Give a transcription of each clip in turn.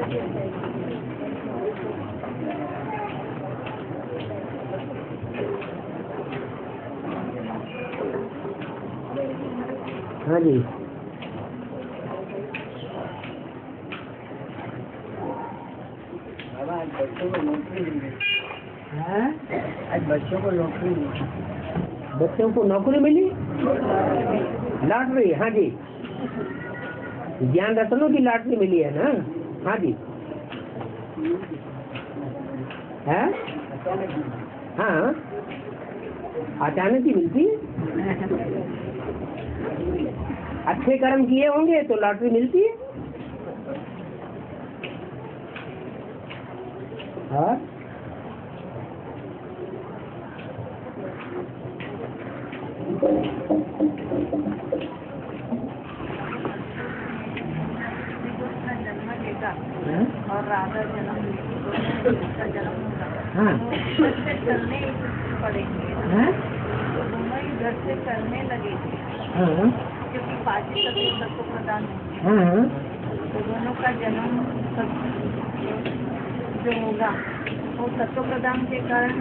हाँ जी, आज बच्चों को नौकरी मिली। हाँ? आज बच्चों को नौकरी मिली। बच्चों को नौकरी मिली, लॉटरी। हाँ जी, ज्ञान रत्नों की लॉटरी मिली है ना। हाँ जी, है? हाँ, अचानक ही मिलती है। अच्छे कर्म किए होंगे तो लॉटरी मिलती है। हाँ, और राधा जन्म का जन्म होगा। हाँ, करने पड़ेंगे, हाँ, दोनों ही घर से करने लगेंगे, हाँ, क्योंकि पाँच तत्व प्रदान होंगे। हाँ, तो दोनों का जन्म जो होगा वो तत्व प्रदान के कारण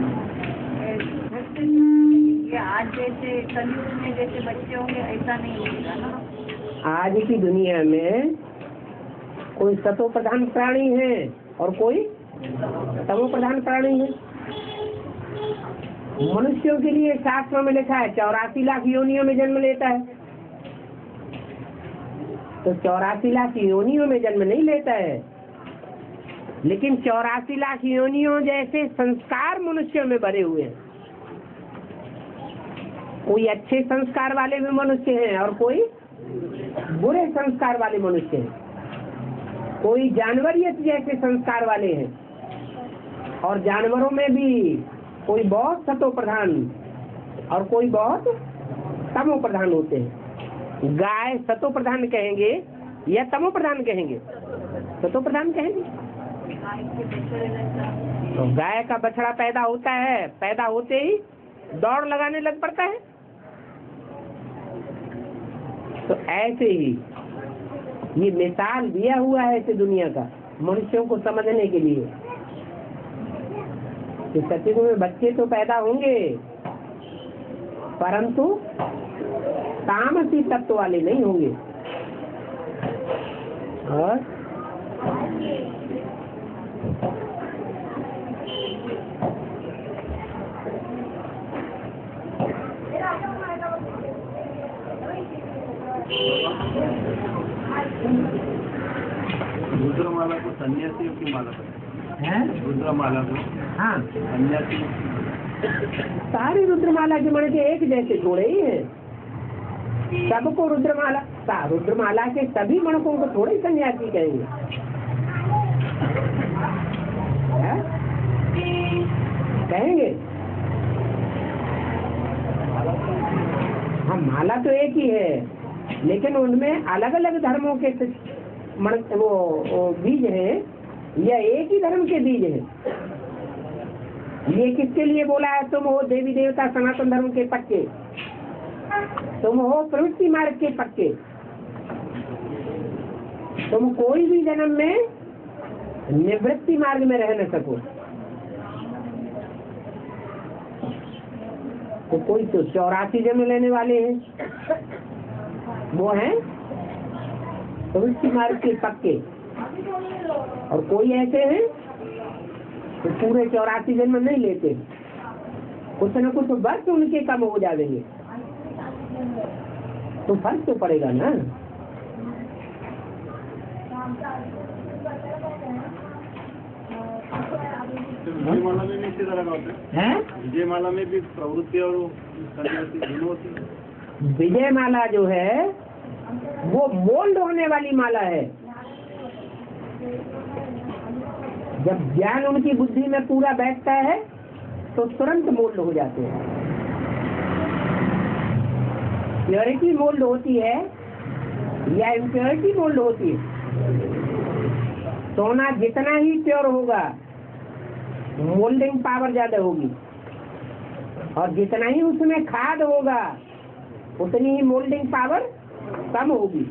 ये आज जैसे कलयुग में जैसे बच्चे होंगे ऐसा नहीं होगा ना। आज की दुनिया में कोई सतो प्रधान प्राणी है और कोई तमो प्रधान प्राणी है। मनुष्यों के लिए शास्त्रों में लिखा है 84 लाख योनियों में जन्म लेता है, तो 84 लाख योनियों में जन्म नहीं लेता है, लेकिन 84 लाख योनियों जैसे संस्कार मनुष्यों में भरे हुए हैं। कोई अच्छे संस्कार वाले भी मनुष्य हैं और कोई बुरे संस्कार वाले मनुष्य हैं। कोई जानवरियत जैसे संस्कार वाले हैं, और जानवरों में भी कोई बहुत सतो प्रधान और कोई बहुत तमो प्रधान होते हैं। गाय सतो प्रधान कहेंगे या तमो प्रधान कहेंगे? सतो प्रधान कहेंगे। तो गाय का बछड़ा पैदा होता है, पैदा होते ही दौड़ लगाने लग पड़ता है। तो ऐसे ही ये मिसाल दिया हुआ है इस दुनिया का मनुष्यों को समझने के लिए कि सतयुग में बच्चे तो पैदा होंगे परंतु तामसी तत्व वाले नहीं होंगे। और रुद्रमाला को सन्यासी की माला है? रुद्रमाला को हाँ, सन्यासी सारी रुद्रमाला के मन के एक जैसे थोड़े ही है। सबको रुद्रमाला के सभी मणकों को थोड़े ही सन्यासी कहेंगे। है? कहेंगे हाँ, माला तो एक ही है, लेकिन उनमें अलग अलग धर्मों के वो बीज हैं या एक ही धर्म के बीज हैं। ये किसके लिए बोला है? तुम हो देवी देवता सनातन धर्म के पक्के, तुम हो प्रवृत्ति मार्ग के पक्के, तुम कोई भी जन्म में निवृत्ति मार्ग में रह न सको। तो कोई तो 84 जन्म लेने वाले हैं, वो हैं प्रवृत्ति मार्ग के पक्के, और कोई ऐसे हैं तो पूरे 84 जन्म नहीं लेते, कुछ न कुछ वर्ष उनके कम हो जाएंगे, तो फर्क तो पड़ेगा ना। विजयमाला में भी इसी तरह का होता है। विजयमाला में भी प्रवृत्ति और सन्यासी दोनों होती है। विजयमाला जो है वो मोल्ड होने वाली माला है। जब ज्ञान उनकी बुद्धि में पूरा बैठता है तो तुरंत मोल्ड हो जाते हैं। प्योरिटी मोल्ड होती है या इम्प्योरिटी मोल्ड होती है? सोना जितना ही प्योर होगा मोल्डिंग पावर ज्यादा होगी, और जितना ही उसमें खाद होगा उतनी ही मोल्डिंग पावर कम होगी।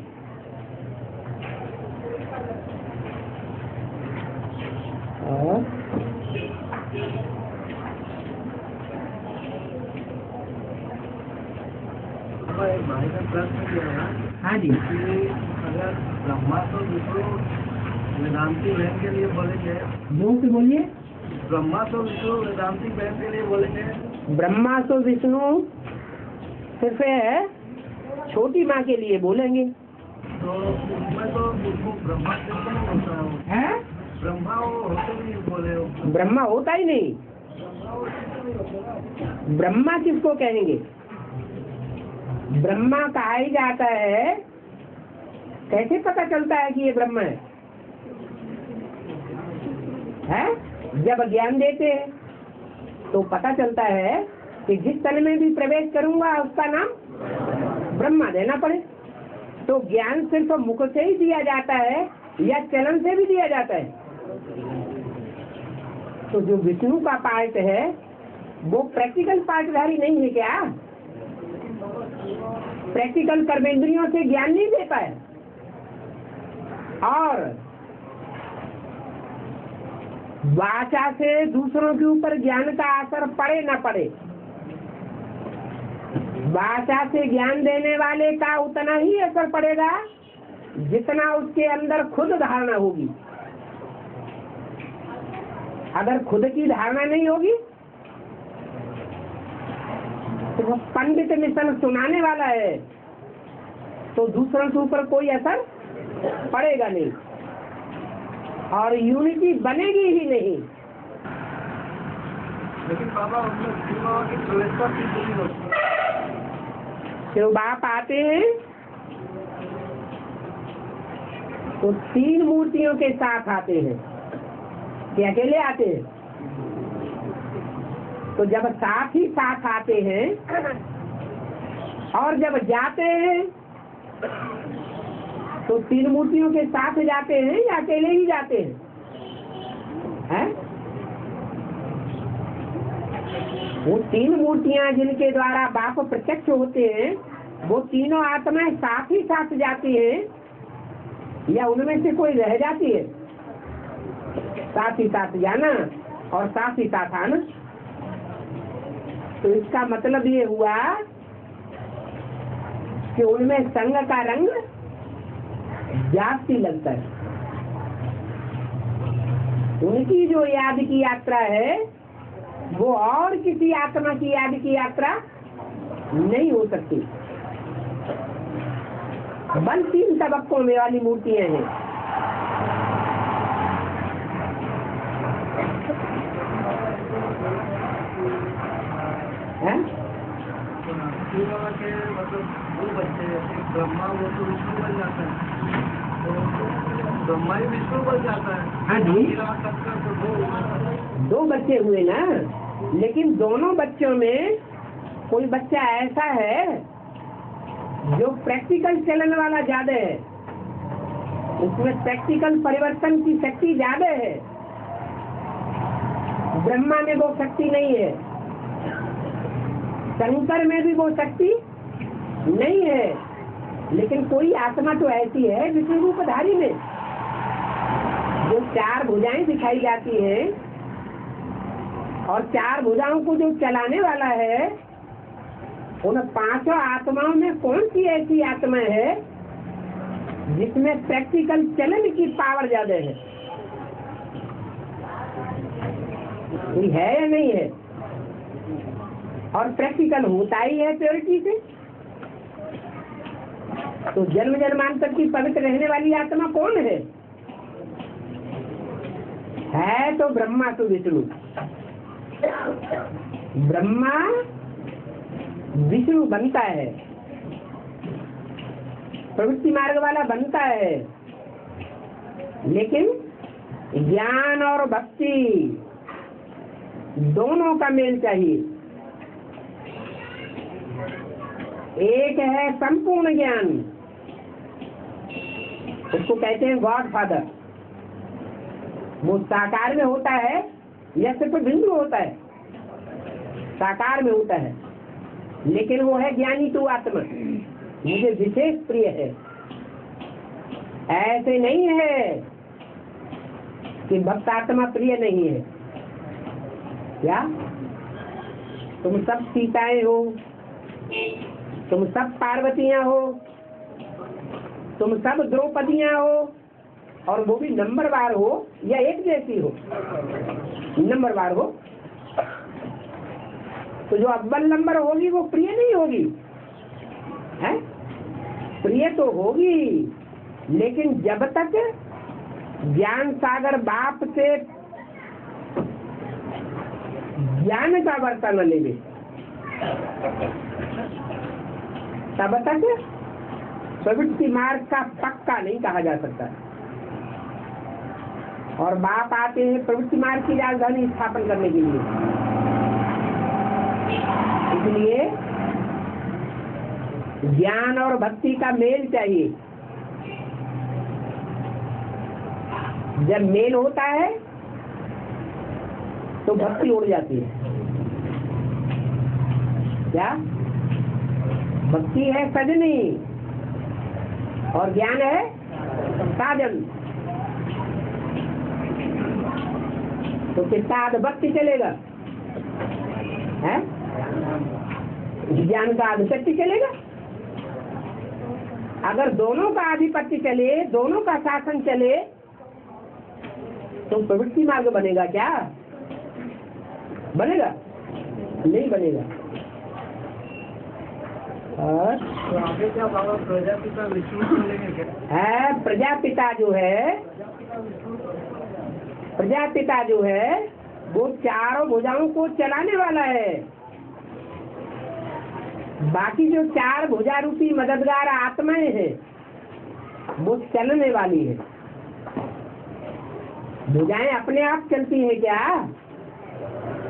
प्रश्न ये है हाँ जी। कि अगर ब्रह्मा तो विष्णु वेदांती बहन के लिए बोलेंगे, जोर से बोलिए। ब्रह्मा तो विष्णु वेदांती बहन के लिए बोलेंगे, ब्रह्मा तो विष्णु सिर्फ छोटी माँ के लिए बोलेंगे। तो उसमें तो विष्णु ब्रह्मा कैसे नहीं होता है वो? है? ब्रह्मा वो होते नहीं बोले हो। ब्रह्मा होता ही नहीं। ब्रह्मा किसको कहेंगे? ब्रह्मा कहा ही जाता है। कैसे पता चलता है कि ये ब्रह्म है? जब ज्ञान देते हैं तो पता चलता है कि जिस तन में भी प्रवेश करूंगा उसका नाम ब्रह्मा देना पड़े। तो ज्ञान सिर्फ मुख से ही दिया जाता है या चलन से भी दिया जाता है? तो जो विष्णु का पार्ट है वो प्रैक्टिकल पार्टधारी नहीं है क्या? प्रैक्टिकल कर्मेंद्रियों से ज्ञान नहीं देता है। और वाचा से दूसरों के ऊपर ज्ञान का असर पड़े न पड़े, वाचा से ज्ञान देने वाले का उतना ही असर पड़ेगा जितना उसके अंदर खुद धारणा होगी। अगर खुद की धारणा नहीं होगी तो वो पंडित मिशन सुनाने वाला है तो दूसरों के ऊपर कोई असर पड़ेगा नहीं और यूनिटी बनेगी ही नहीं। लेकिन बाबा उसमें शिव बाबा की प्रवेशता की पूरी होती है। शिव बाप आते हैं तो 3 मूर्तियों के साथ आते हैं कि अकेले आते हैं? तो जब साथ ही साथ आते हैं और जब जाते हैं तो 3 मूर्तियों के साथ जाते हैं या अकेले ही जाते हैं? वो 3 मूर्तियां जिनके द्वारा बाप प्रत्यक्ष होते हैं वो तीनों आत्माएं साथ ही साथ जाती हैं या उनमें से कोई रह जाती है? साथ ही साथ जाना और साथ ही साथ आना। तो इसका मतलब ये हुआ कि उनमें संग का रंग जास्ती लगता है। उनकी जो याद की यात्रा है वो और किसी आत्मा की याद की यात्रा नहीं हो सकती। बल 3 तबक्कों में वाली मूर्तियां हैं। शिव बाबा के मतलब 2 बच्चे, एक ब्रह्मा वो तो विष्णु बन जाता है, तो ब्रह्मा ही विष्णु बन जाता है। हाँ जी। तो 2 बच्चे हुए ना, लेकिन दोनों बच्चों में कोई बच्चा ऐसा है जो प्रैक्टिकल चलन वाला ज्यादा है, उसमें प्रैक्टिकल परिवर्तन की शक्ति ज्यादा है। ब्रह्मा में वो शक्ति नहीं है, शंकर में भी वो शक्ति नहीं है, लेकिन कोई आत्मा तो ऐसी है विष्णु रूपधारी में जो 4 भुजाएं दिखाई जाती हैं और 4 भुजाओं को जो चलाने वाला है, उन 5 आत्माओं में कौन सी ऐसी आत्मा है जिसमें प्रैक्टिकल चलन की पावर ज्यादा है? कोई है या नहीं है? और प्रैक्टिकल होता ही है प्योरिटी से। तो जन्म जन्मांतर की पवित्र रहने वाली आत्मा कौन है तो ब्रह्मा तो विष्णु। ब्रह्मा विष्णु बनता है, प्रवृत्ति मार्ग वाला बनता है, लेकिन ज्ञान और भक्ति दोनों का मेल चाहिए। एक है संपूर्ण ज्ञान, उसको कहते हैं गॉड फादर। वो साकार में होता है या सिर्फ बिंदु होता है? साकार में होता है, लेकिन वो है ज्ञानी तू आत्मा, मुझे विशेष प्रिय है। ऐसे नहीं है कि भक्त आत्मा प्रिय नहीं है। क्या तुम सब सीताएं हो, तुम सब पार्वतियां हो, तुम सब द्रौपदियां हो, और वो भी नंबरवार हो या एक जैसी हो? नंबरवार हो। तो जो अव्वल नंबर होगी वो प्रिय नहीं होगी, है? प्रिय तो होगी, लेकिन जब तक ज्ञान सागर बाप से ज्ञान का वर्तन लेवे तब तक प्रवृत्ति मार्ग का पक्का नहीं कहा जा सकता। और बाप आते हैं प्रवृत्ति मार्ग की राजधानी स्थापन करने के लिए। इसलिए ज्ञान और भक्ति का मेल चाहिए। जब मेल होता है तो भक्ति उड़ जाती है। क्या? भक्ति है सजनी और ज्ञान है साधन। तो कितना आध भक्ति चलेगा, है? ज्ञान का आधिपत्य चलेगा। अगर दोनों का आधिपत्य चले, दोनों का शासन चले, तो प्रवृत्ति मार्ग बनेगा क्या? बनेगा? नहीं बनेगा। और तो आगे क्या बाबा प्रजापिता विष्णु को लेंगे क्या? है प्रजापिता जो है, प्रजापिता जो है वो चारों भुजाओं को चलाने वाला है। बाकी जो चार भुजा रूपी मददगार आत्माएं हैं वो चलने वाली है। भुजाएं अपने आप चलती है क्या?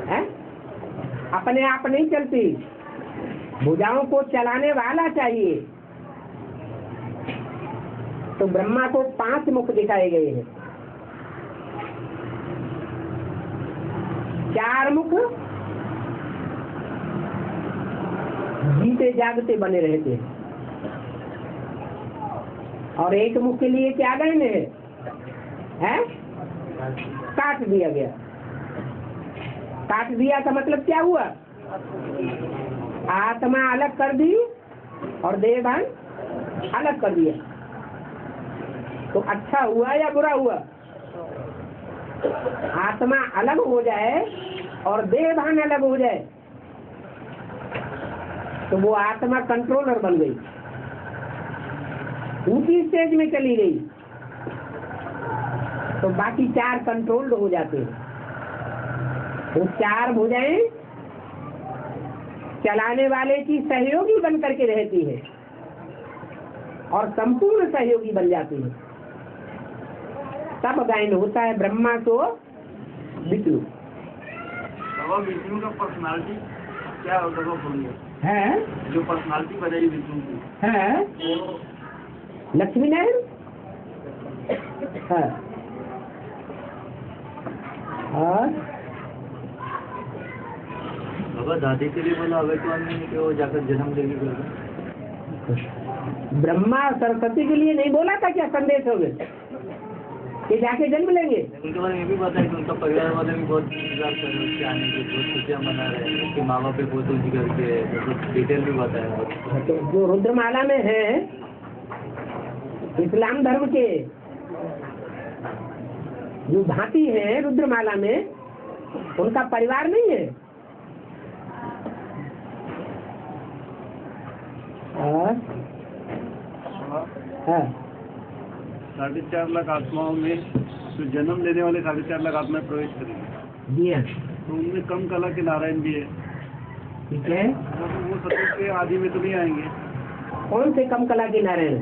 है? अपने आप नहीं चलती, भुजाओं को चलाने वाला चाहिए। तो ब्रह्मा को 5 मुख दिखाए गए हैं। 4 मुख जीते जागते बने रहते हैं, और 1 मुख के लिए क्या गए है? काट दिया गया। काट दिया का मतलब क्या हुआ? आत्मा अलग कर दी और देह भान अलग कर दिया। तो अच्छा हुआ या बुरा हुआ? आत्मा अलग हो जाए और देह भान अलग हो जाए तो वो आत्मा कंट्रोलर बन गई, ऊंची स्टेज में चली गई। तो बाकी 4 कंट्रोल्ड हो जाते हैं। वो 4 भुजाएं चलाने वाले की सहयोगी बन करके रहती है और संपूर्ण सहयोगी बन जाती है। तब गायन होता है ब्रह्मा को विष्णु। विष्णु का पर्सनालिटी क्या होता है? जो पर्सनालिटी बताई विष्णु की है लक्ष्मी नारायण है। और बाबा दादी के लिए बोला अगर तो नहीं कि वो जाकर जन्म लेगी। ब्रह्मा और सरस्वती के लिए नहीं बोला था क्या संदेश हो गए कि जाके जन्म लेंगे? उनके बारे में ये भी बताया कि उनका परिवार वाले भी बहुत इंतजार कर रहे हैं उसके आने की, बहुत खुशियाँ मना रहे हैं, उसके माँ बाप भी बहुत उनकी करके मतलब डिटेल भी बताया। तो जो रुद्रमाला में है इस्लाम धर्म के जो भांति है रुद्रमाला में, उनका परिवार नहीं है। हाँ 4.5 लाख आत्माओं में जो जन्म लेने वाले 4.5 लाख आत्माएं प्रवेश करेंगी। जी हाँ, तो उनमें कम कला के नारायण भी है। ठीक है। वो सतयुग के आदि में तो नहीं आएंगे। कौन से कम कला के नारायण?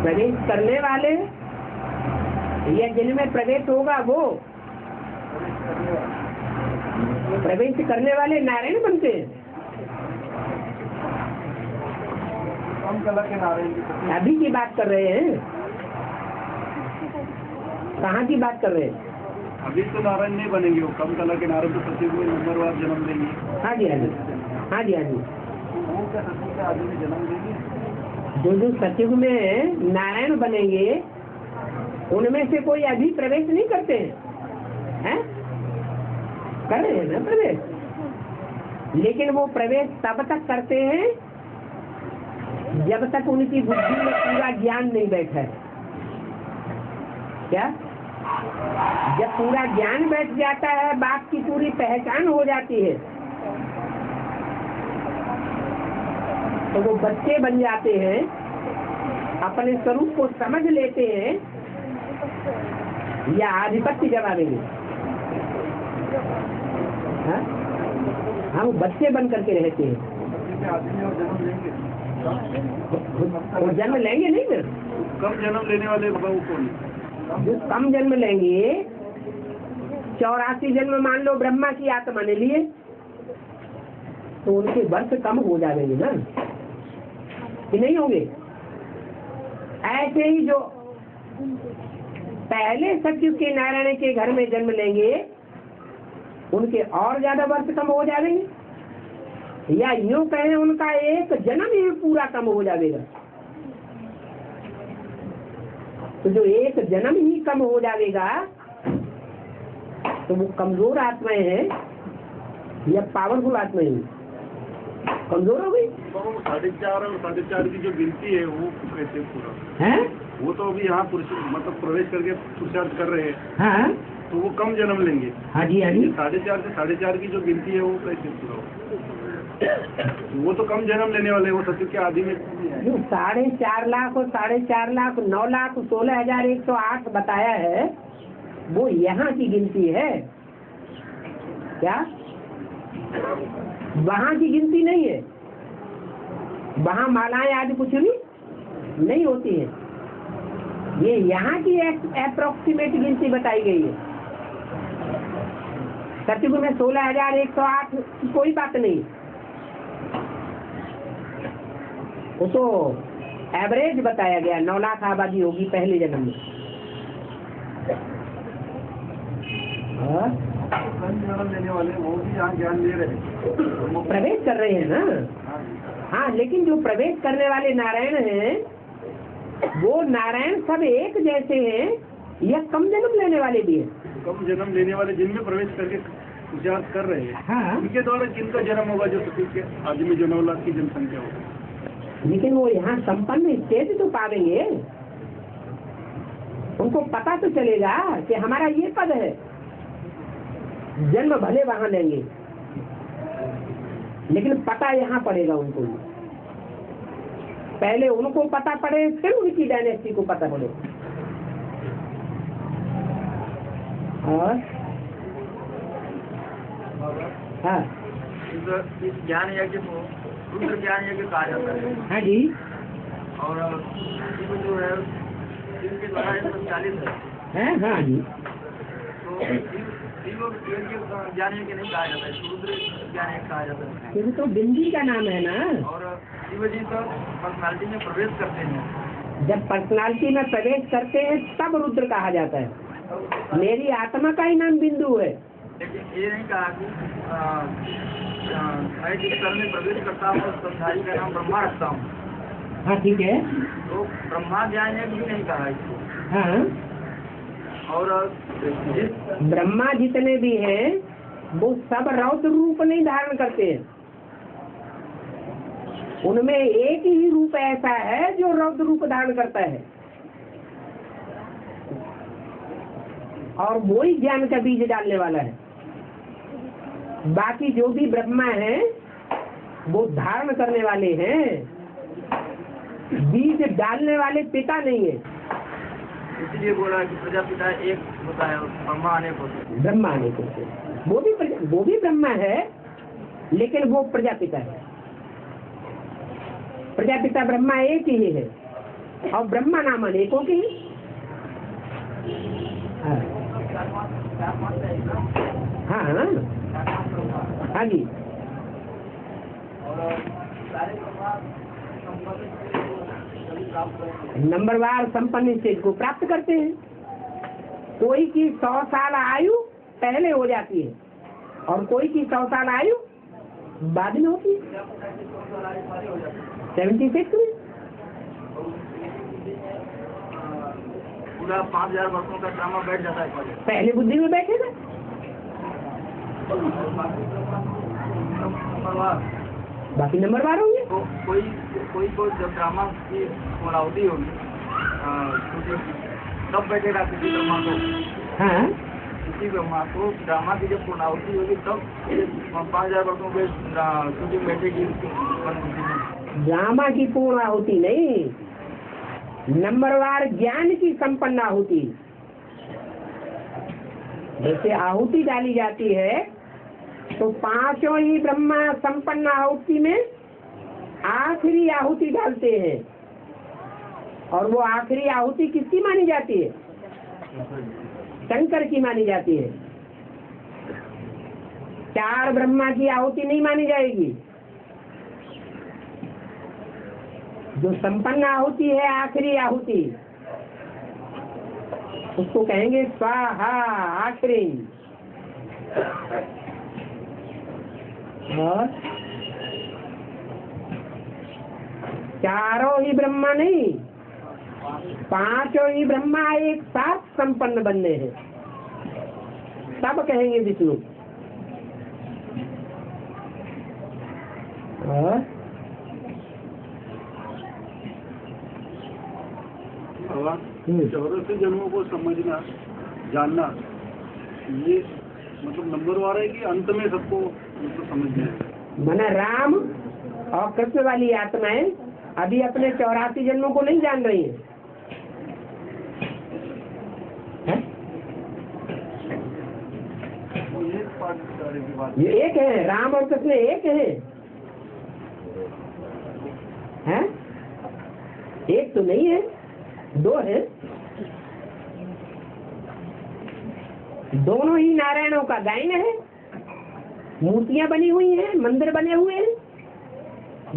प्रवेश करने वाले या जिनमें प्रवेश होगा वो प्रवेश करने वाले नारायण बनते हैं। कम कला के नारायण अभी की बात कर रहे हैं? कहाँ की बात कर रहे हैं? अभी तो नारायण नहीं बनेंगे, वो कम कला के नारायण तो सतयुग में नंबरवार जन्म लेंगे। हाँ जी, हाँ जी, हाँ जी, हाँ जी। वो क्या सतयुग के आदि में जन्म लेंगे? जो सतयुग में नारायण बनेंगे उनमें से कोई अभी प्रवेश नहीं करते हैं, हैं? कर रहे हैं ना प्रवेश, लेकिन वो प्रवेश तब तक करते हैं जब तक उनकी बुद्धि में पूरा ज्ञान नहीं बैठा है। क्या? जब पूरा ज्ञान बैठ जाता है, बात की पूरी पहचान हो जाती है, तो वो बच्चे बन जाते हैं, अपने स्वरूप को समझ लेते हैं, या आधिपत्य जमावेंगे। हाँ, वो बच्चे बन करके रहते हैं। वो जन्म लेंगे नहीं ना, कम जन्म लेने वाले बाबू कौन? जो कम जन्म लेंगे, 84 जन्म मान लो ब्रह्मा की आत्मा ने लिए, तो उनके वर्ष कम हो जाएंगे ना, कि नहीं होंगे? ऐसे ही जो पहले सतयुग के नारायण के घर में जन्म लेंगे, उनके और ज्यादा वर्ष कम हो जाएंगे, या यूं कहें उनका एक जन्म ही पूरा कम हो जाएगा। तो जो एक जन्म ही कम हो जाएगा, तो वो कमजोर आत्माएं हैं या पावरफुल आत्माएं हैं? कमजोर हो गई। 4.5 और 4.5 की जो गिनती है वो कैसे पूरा है? वो तो अभी यहाँ मतलब प्रवेश करके पुरुषार्थ कर रहे हैं। हाँ, तो वो कम जन्म लेंगे। हाँ जी, हाँ जी। 4.5 से 4.5 की जो गिनती है वो कैसे पूरा होगा? वो तो कम जन्म लेने वाले, वो सत्य के आदि में 4.5 लाख और 4.5 लाख 9,16,108 बताया है, वो यहाँ की गिनती है क्या? वहाँ की गिनती नहीं है। वहाँ मालाएं आदि कुछ नहीं होती है। ये यहाँ की अप्रोक्सीमेट गिनती बताई गई है। सतयुग में 16,108 कोई बात नहीं, वो तो एवरेज बताया गया। 9 लाख आबादी होगी पहले जन्म में। जन्म लेने वाले वो भी यहाँ ज्ञान ले रहे हैं, प्रवेश कर रहे हैं ना। हाँ, लेकिन जो प्रवेश करने वाले नारायण हैं, वो नारायण सब एक जैसे हैं या कम जन्म लेने वाले भी हैं? कम जन्म लेने वाले जिनमें प्रवेश करके पुरुषार्थ कर रहे हैं, हाँ, उनके द्वारा किनका जन्म होगा? जो सतयुग के आदि में जो 9 लाख की जनसंख्या होगी। लेकिन वो यहाँ संपन्न स्टेज तो पावेंगे, उनको पता तो चलेगा कि हमारा ये पद है। जन्म भले वहां लेंगे, लेकिन पता यहाँ पड़ेगा उनको। पहले उनको पता पड़े, फिर उनकी डायनेस्टी को पता पड़े। और हाँ, इस ज्ञान यज्ञ को रुद्र ज्ञान यज्ञ कहा जाता है। हाँ जी। और शिव जो है इनके द्वारा 140 है। हाँ जी। तो शिव ज्ञान यज्ञ नहीं कहा जाता है, रुद्र ज्ञान यज्ञ कहा जाता है। ये तो बिंदी का नाम है ना। और शिव जी तो पर्सनालिटी में प्रवेश करते हैं। जब पर्सनालिटी में प्रवेश करते हैं तब रुद्र कहा जाता है। मेरी आत्मा का ही नाम बिंदु है। लेकिन ये नहीं कहा कि मैं जिस स्तर में प्रवेश करता हूँ उस संसारी का नाम ब्रह्मा रखता हूँ। हाँ ठीक है। तो ब्रह्मा ज्ञान यज्ञ भी नहीं कहा इसको। हाँ, और ब्रह्मा जितने भी हैं वो सब रौद्र रूप नहीं धारण करते हैं। उनमें एक ही रूप ऐसा है जो रौद्र रूप धारण करता है, और वो ही ज्ञान का बीज डालने वाला है। बाकी जो भी ब्रह्मा है वो धारण करने वाले हैं, बीज डालने वाले पिता नहीं है। इसलिए बोला कि प्रजापिता एक होता है और ब्रह्मा अनेक होते हैं। ब्रह्मा अनेक होते हैं। वो भी ब्रह्मा है, लेकिन वो प्रजापिता है। प्रजापिता ब्रह्मा एक ही है, और ब्रह्मा नाम अनेकों के हैं। हाँ हाँ जी। नंबरवार संपन्न स्टेज को प्राप्त करते हैं। कोई की 100 साल आयु पहले हो जाती है, और कोई की 100 साल आयु बाद में होती है। 76 में पूरा 5000 वर्षों का ड्रामा बैठ जाता है। पहले बुद्धि में बैठेगा, बाकी नंबरवार होंगे। तो कोई को जब ड्रामा की पूर्णावधि होगी तब बैठेगा किसी ब्रह्मा को। हाँ, किसी ब्रह्मा को ड्रामा की जब पूर्णावधि होगी तब 5000 वर्षों के शूटिंग बैठेगी ड्रामा की पूर्ण आहुति नहीं, नंबरवार ज्ञान की संपन्न आहुति। जैसे आहुति डाली जाती है तो पांचों ही ब्रह्मा संपन्न आहुति में आखिरी आहुति डालते हैं, और वो आखिरी आहुति किसकी मानी जाती है? शंकर की मानी जाती है। 4 ब्रह्मा की आहुति नहीं मानी जाएगी। जो संपन्न आहुति है, आखिरी आहुति, उसको कहेंगे स्वाहा, आखिरी। और चारों ही ब्रह्मा नहीं, पांचों ही ब्रह्मा एक साथ संपन्न बनने हैं, तब कहेंगे विष्णु। और चौरासी जन्मों को समझना, जानना, ये मतलब नंबरवार है कि अंत में सबको मतलब समझना है? माना राम और कृष्ण वाली आत्माएं अभी अपने 84 जन्मों को नहीं जान रही हैं। ये एक है, राम और कृष्ण एक हैं? एक तो नहीं है, 2 है। दोनों ही नारायणों का गायन है, मूर्तियां बनी हुई हैं, मंदिर बने हुए हैं,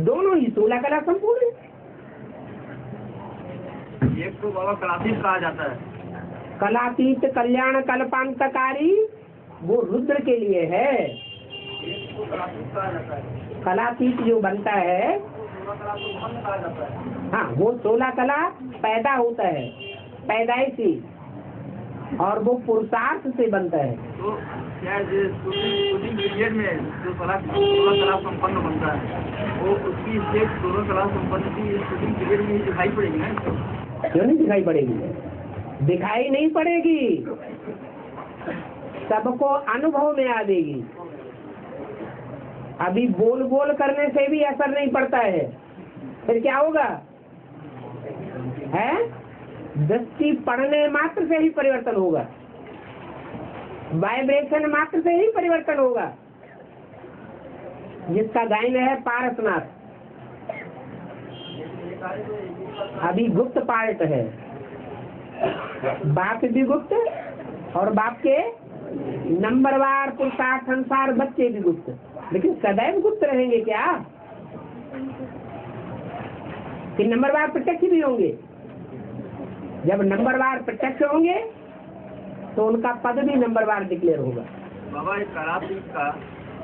दोनों ही 16 कला संपूर्ण है। एक तो बाबा कलातीत कहा जाता है। कलातीत कल्याण कल्पांतकारी वो रुद्र के लिए है। एक तो कलातीत कहा जाता है। कलातीत जो बनता है, 16 कला को ब्रह्म कहा जाता है। हाँ, वो 16 कला पैदा होता है, पैदाइशी, और वो पुरुषार्थ से बनता है। तो क्या शूटिंग पीरियड में जो 16 कला संपन्न बनता है, वो उसकी स्टेज 16 कला संपन्न की शूटिंग पीरियड में ही दिखाई पड़ेगी ना? क्यों नहीं दिखाई पड़ेगी? दिखाई नहीं पड़ेगी, सबको अनुभव में आ देगी। अभी बोल बोल करने से भी असर नहीं पड़ता है, फिर क्या होगा? है दृष्टि पढ़ने मात्र से ही परिवर्तन होगा, वाइब्रेशन मात्र से ही परिवर्तन होगा। जिसका गायन है पारसनाथ, अभी गुप्त पार्ट है, बाप भी गुप्त और बाप के नंबरवार पुरुषार्थ संसार बच्चे भी गुप्त, लेकिन सदैव गुप्त रहेंगे क्या? कि नंबरवार प्रत्यक्ष भी होंगे? जब नंबरवार प्रत्यक्ष होंगे तो उनका पद भी नंबरवार डिक्लेयर होगा। बाबा एक कलातीत का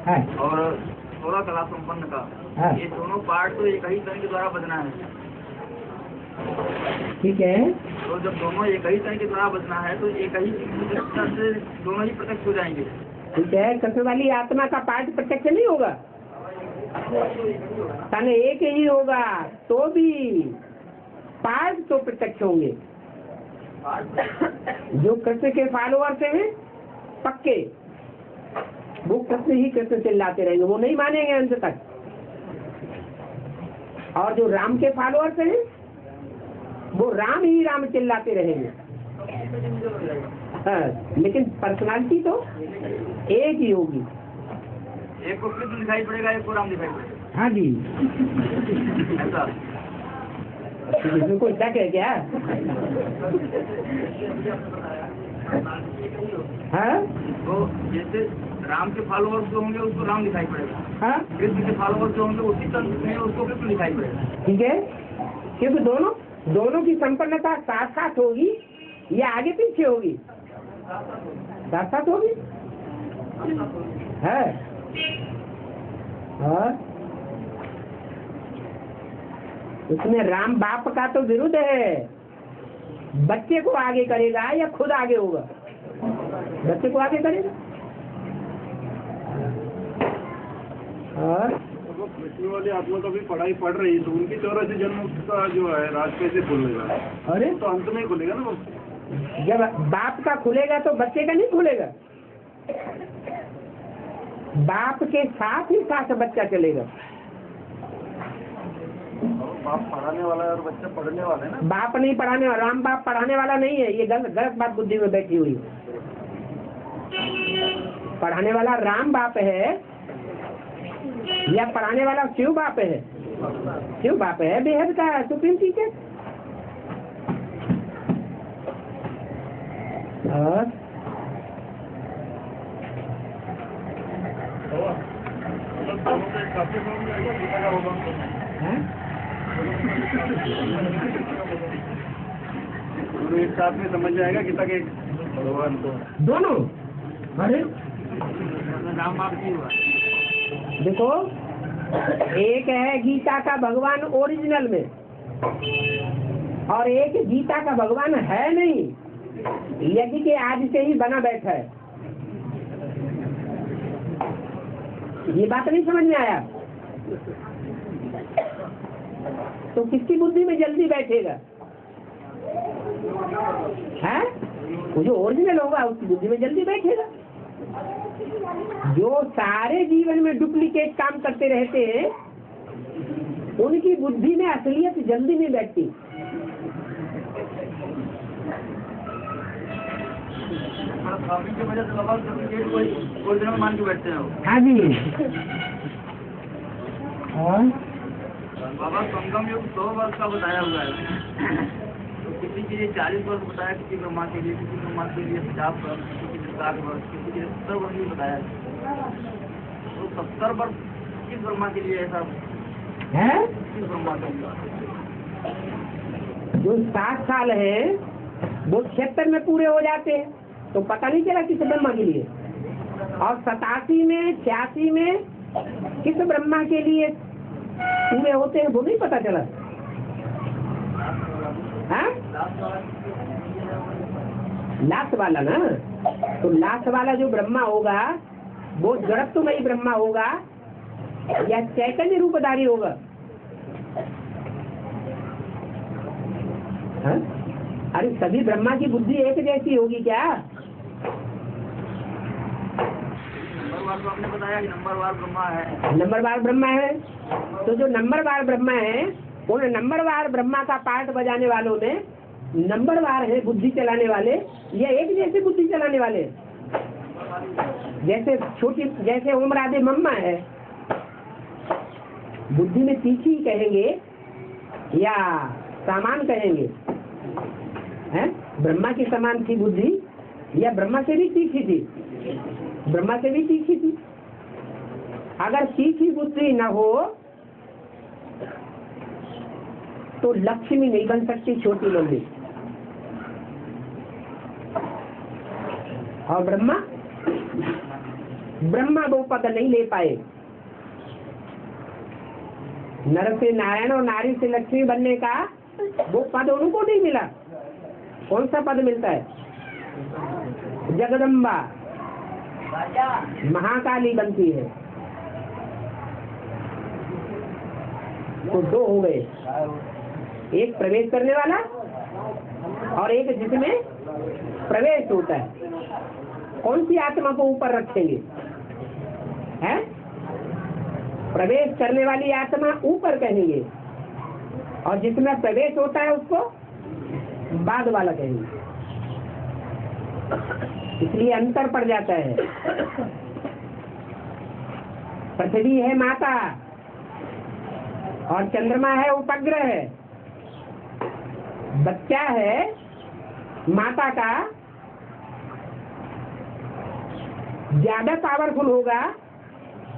है और 16 कला संपन्न का, हाँ। ये दोनों पार्ट तो एक ही तन के द्वारा बजना है। ठीक है, तो जब दोनों एक ही तन के द्वारा बजना है तो एक ही से दोनों ही प्रत्यक्ष हो जाएंगे। ठीक है। कृष्ण वाली आत्मा का पार्ट प्रत्यक्ष नहीं होगा, तन एक ही होगा, तो भी पार्ट तो प्रत्यक्ष होंगे। जो कृष्ण के फॉलोअर्स हैं पक्के, वो कृष्ण ही कृष्ण चिल्लाते रहेंगे, वो नहीं मानेंगे अंत तक। और जो राम के फॉलोअर्स हैं वो राम ही राम चिल्लाते रहेंगे। हाँ, लेकिन पर्सनालिटी तो एक ही होगी। एक को कृष्ण दिखाई पड़ेगा, एक को राम दिखाई पड़ेगा। हाँ जी, ऐसा इसमें कोई शक है क्या? हाँ, तो जैसे राम के फॉलोअर्स जो होंगे उसको राम दिखाई पड़ेगा, हाँ, कृष्ण के फॉलोअर्स जो होंगे उसी तन में उसको कृष्ण दिखाई पड़ेगा। ठीक है, क्योंकि दोनों की संपन्नता साथ साथ होगी या आगे पीछे होगी? साथ साथ होगी है। और उसमें राम बाप का तो विरुद्ध है, बच्चे को आगे करेगा या खुद आगे होगा? बच्चे को आगे करेगा। और वो कृष्ण वाली आत्मा तो अभी पढ़ाई पढ़ रही है, तो उनकी 84 जन्म का जो है राज कैसे खुलेगा? अरे तो अंत में ही खुलेगा ना वो। जब बाप का खुलेगा तो बच्चे का नहीं खुलेगा, बाप के साथ ही साथ बच्चा चलेगा। बाप पढ़ाने वाला है और बच्चा पढ़ने वाला है ना। बाप नहीं पढ़ाने वाला, राम बाप पढ़ाने वाला नहीं है, ये गलत गलत बात बुद्धि में बैठी हुई है। पढ़ाने वाला राम बाप है या पढ़ाने वाला शिव बाप है? शिव बाप है, बेहद का सुप्रीम टीचर। और एक साथ में समझ जाएगा गीता के भगवान को दोनों। अरे राम बाप की हुआ देखो, एक है गीता का भगवान ओरिजिनल में, और एक गीता का भगवान है नहीं, यज्ञ के आज से ही बना बैठा है। ये बात नहीं समझ में आया? तो किसकी बुद्धि में जल्दी बैठेगा? है वो जो ओरिजिनल होगा उसकी बुद्धि में जल्दी बैठेगा। जो सारे जीवन में डुप्लीकेट काम करते रहते हैं उनकी बुद्धि में असलियत जल्दी नहीं बैठती। स्वामी की वजह से बाबा कोई दिन मान के बैठते हैं। हाँ जी। और बाबा संगम युग 100 वर्ष का बताया हुआ है, तो किसी के लिए 40 वर्ष बताया, किसी ब्रह्मा के लिए, किसी ब्रह्मा के लिए 50 वर्ष, किसी के लिए 60 वर्ष, किसी के लिए 70 वर्ष भी बताया है। तो 70 वर्ष किस ब्रह्मा के लिए ऐसा है किस ब्रह्मा के लिए? जो 60 साल है वो 76 में पूरे हो जाते हैं, तो पता नहीं चला किस ब्रह्मा के लिए। और 87 में 86 में किस ब्रह्मा के लिए पूरे होते हैं वो नहीं पता चला। हाँ? लास्ट वाला ना, तो लास्ट वाला जो ब्रह्मा होगा वो जड़त्वमयी ब्रह्मा होगा या चैतन्य रूपधारी होगा? हाँ? अरे सभी ब्रह्मा की बुद्धि एक जैसी होगी क्या? नंबरवार तो आपने बताया कि नंबरवार ब्रह्मा है। नंबरवार ब्रह्मा है, तो जो नंबरवार ब्रह्मा है उन नंबरवार ब्रह्मा का पार्ट बजाने वालों में नंबरवार है बुद्धि चलाने वाले, या एक जैसे बुद्धि चलाने वाले? जैसे छोटी, जैसे ओम राधे मम्मा है, बुद्धि में तीखी कहेंगे या सामान कहेंगे? हैं? ब्रह्मा की समान थी बुद्धि या ब्रह्मा से भी तीखी थी? ब्रह्मा से भी तीखी थी। अगर तीखी बुद्धि न हो तो लक्ष्मी नहीं बन सकती छोटी मम्मी। और ब्रह्मा वो पद नहीं ले पाए। नर से नारायण और नारी से लक्ष्मी बनने का वो पद उनको नहीं मिला। कौन सा पद मिलता है? जगदम्बा महाकाली बनती है। तो दो हो गए, एक प्रवेश करने वाला और एक जिसमें प्रवेश होता है। कौन सी आत्मा को ऊपर रखेंगे? हैं? प्रवेश करने वाली आत्मा ऊपर कहेंगे और जिसमें प्रवेश होता है उसको बाद वाला कहेंगे। इसलिए अंतर पड़ जाता है। पृथ्वी है माता और चंद्रमा है उपग्रह। बच्चा है माता का ज्यादा पावरफुल होगा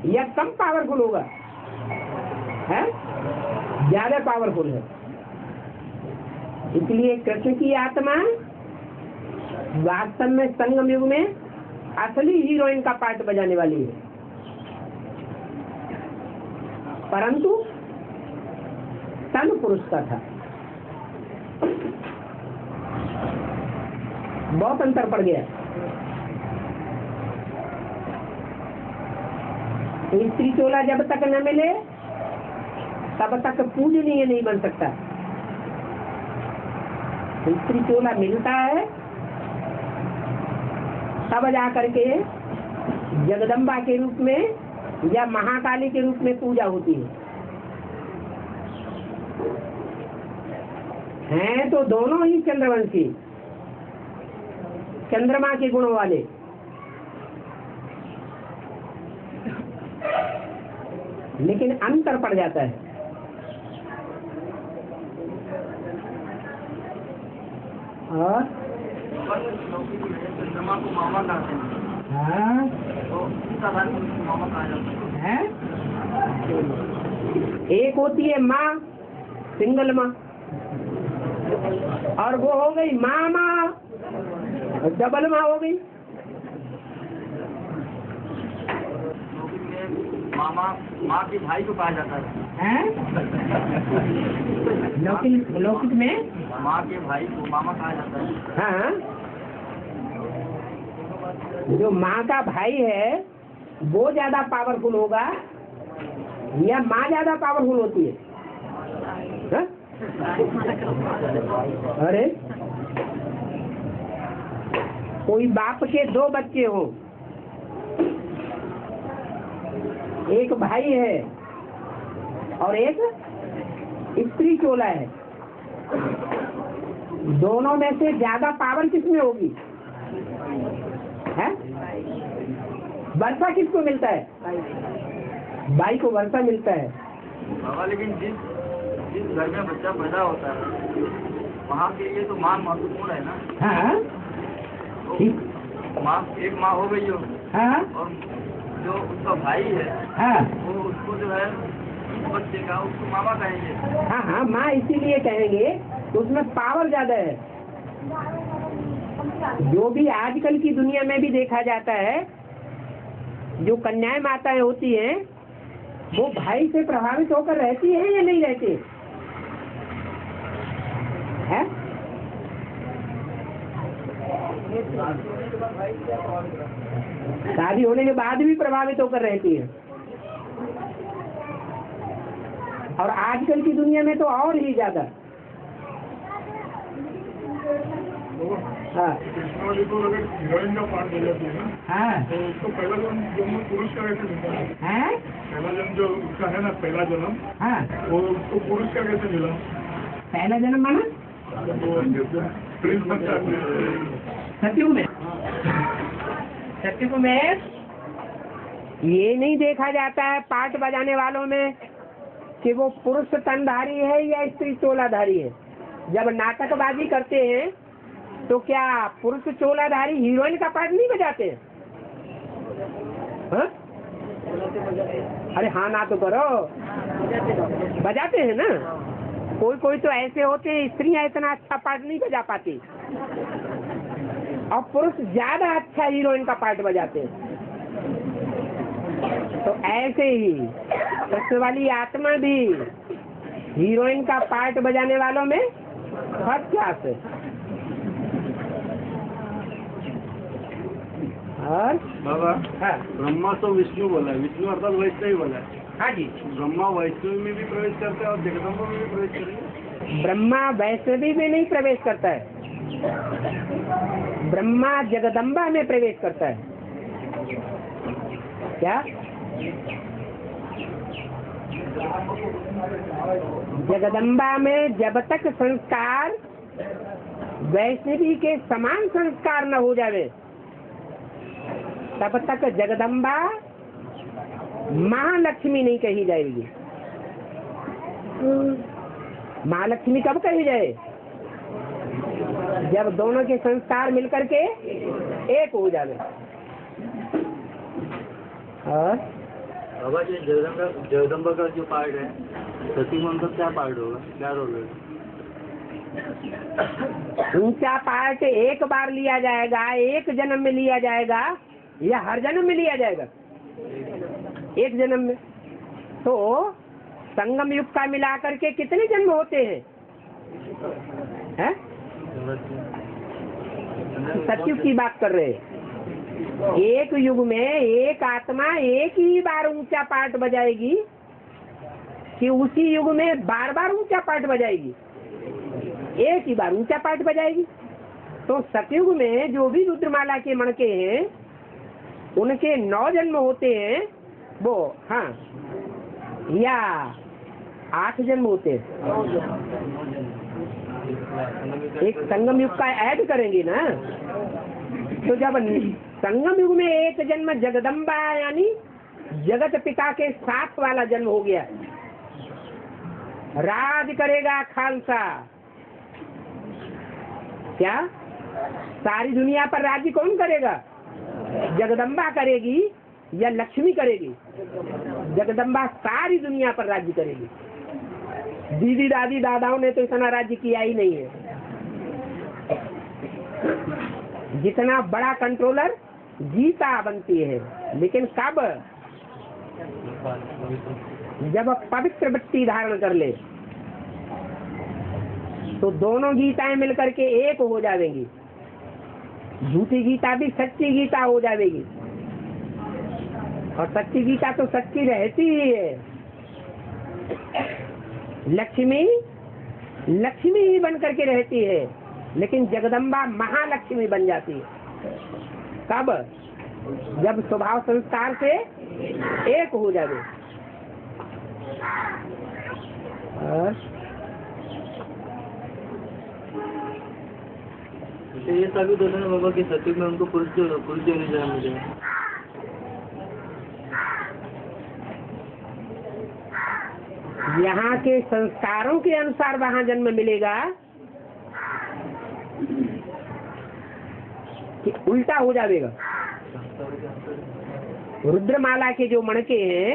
या कम पावरफुल होगा? है ज्यादा पावरफुल है। इसलिए कृष्ण की आत्मा वास्तव में संगम युग में असली हीरोइन का पार्ट बजाने वाली है, परंतु तन पुरुष का था। बहुत अंतर पड़ गया। तो स्त्री चोला जब तक न मिले तब तक पूजनीय नहीं बन सकता। स्त्री चोला मिलता है तब जा करके जगदम्बा के रूप में या महाकाली के रूप में पूजा होती है तो दोनों ही चंद्रवंशी, चंद्रमा के गुणों वाले। लेकिन अंतर पड़ जाता है। और चंद्रमा को मामा कहते हैं। हाँ तो इसका धार्मिक उसको मामा कहा जाता है। है, एक होती है माँ, सिंगल माँ, और वो हो गई मामा, डबल माँ हो गई। मामा माँ के भाई को कहा जाता है। लौकिक में माँ के भाई को मामा कहा जाता है। हाँ, जो माँ का भाई है वो ज्यादा पावरफुल होगा या माँ ज्यादा पावरफुल होती है? हा? अरे कोई बाप के दो बच्चे हो, एक भाई है और एक स्त्री चोला है, दोनों में से ज्यादा पावर किसमें होगी? है? वर्षा किसको मिलता है? भाई को वर्षा मिलता है। बाबा लेकिन जिस घर में बच्चा पैदा होता है वहाँ के लिए तो माँ महत्वपूर्ण है ना। हाँ तो माँ एक माँ हो गई हो, हाँ और जो उसका भाई है हाँ वो उसको जो है इस बच्चे का उसको मामा कहेंगे। हाँ हाँ माँ इसीलिए कहेंगे तो उसमें पावर ज्यादा है। जो भी आजकल की दुनिया में भी देखा जाता है, जो कन्याएं माताएं होती हैं वो भाई से प्रभावित होकर रहती हैं या नहीं रहती है? शादी होने के बाद भी प्रभावित होकर रहती है, और आजकल की दुनिया में तो और ही ज्यादा। हाँ कृष्ण को अगर हीरोइन का पार्ट दे जाती है ना, हाँ तो उसको पहला जन्म पुरुष का कैसे मिलता है? हाँ पहला जन्म जो उसका है ना, पहला जन्म, हाँ वो उसको पुरुष का कैसे मिला? पहला जन्म माना वो प्रिंस बनता है। सत्युग में, सत्युग में ये नहीं देखा जाता है पार्ट बजाने वालों में कि वो पुरुष तनधारी है या स्त्री चोलाधारी है। जब नाटकबाजी करते हैं तो क्या पुरुष चोलाधारी हीरोइन का पार्ट नहीं बजाते हैं? हाँ? अरे हाँ ना तो करो, बजाते हैं ना। कोई कोई तो ऐसे होते हैं स्त्रियां इतना अच्छा पार्ट नहीं बजा पाती और पुरुष ज्यादा अच्छा हीरोइन का पार्ट बजाते हैं। तो ऐसे ही कृष्ण वाली आत्मा भी हीरोइन का पार्ट बजाने वालों में फर्स्ट क्लास है। और बाबा हाँ ब्रह्मा तो विष्णु बोला है, विष्णु अर्थात वैष्णव ही बोला है। हाँ जी, ब्रह्मा वैष्णवी में भी प्रवेश करते हैं और जगदम्बा में भी प्रवेश करेंगे। ब्रह्मा वैष्णवी में नहीं प्रवेश करता है, ब्रह्मा जगदम्बा में प्रवेश करता है। क्या? जगदम्बा में जब तक संस्कार वैष्णवी के समान संस्कार न हो जावे तब तक जगदम्बा महालक्ष्मी नहीं कही जाएगी। महालक्ष्मी कब कही जाए? जब दोनों के संस्कार मिलकर के एक हो जावे। और बाबा जी जगदम्बा का जो पार्ट है सती मंत्र क्या पार्ट होगा, क्या रोल है? ऊंचा पार्ट एक बार लिया जाएगा, एक जन्म में लिया जाएगा या हर जन्म में लिया जाएगा? एक जन्म में। तो संगम युग का मिलाकर के कितने जन्म होते हैं? सतयुग की बात कर रहे हैं। एक युग में एक आत्मा एक ही बार ऊंचा पाठ बजाएगी कि उसी युग में बार बार ऊंचा पाठ बजाएगी? एक ही बार ऊंचा पाठ बजाएगी। तो सतयुग में जो भी रुद्रमाला के मणके हैं उनके 9 जन्म होते हैं वो, हाँ, या 8 जन्म होते हैं। एक संगम युग का ऐड करेंगे ना, तो जब संगम युग में एक जन्म जगदम्बा यानी जगत पिता के साथ वाला जन्म हो गया, राज करेगा खालसा। क्या सारी दुनिया पर राज्य कौन करेगा? जगदम्बा करेगी या लक्ष्मी करेगी? जगदम्बा सारी दुनिया पर राज्य करेगी। दीदी दादी दादाओं ने तो इतना राज्य किया ही नहीं है। जितना बड़ा कंट्रोलर गीता बनती है, लेकिन कब? जब पवित्र वृत्ति धारण कर ले तो दोनों गीताएं मिलकर के एक हो जाएंगी। झूठी गीता भी सच्ची गीता हो जाएगी, और सच्ची गीता तो सच्ची रहती ही है। लक्ष्मी लक्ष्मी ही बन करके रहती है, लेकिन जगदम्बा महालक्ष्मी बन जाती है। कब? जब स्वभाव संस्कार से एक हो जाए। ये सभी दोनों ने बाबा के सतयुग में उनको पुरुष जो नहीं जन्म मिलेगा। यहाँ के संस्कारों के अनुसार वहाँ जन्म मिलेगा कि उल्टा हो जाएगा। रुद्रमाला के जो मणके हैं,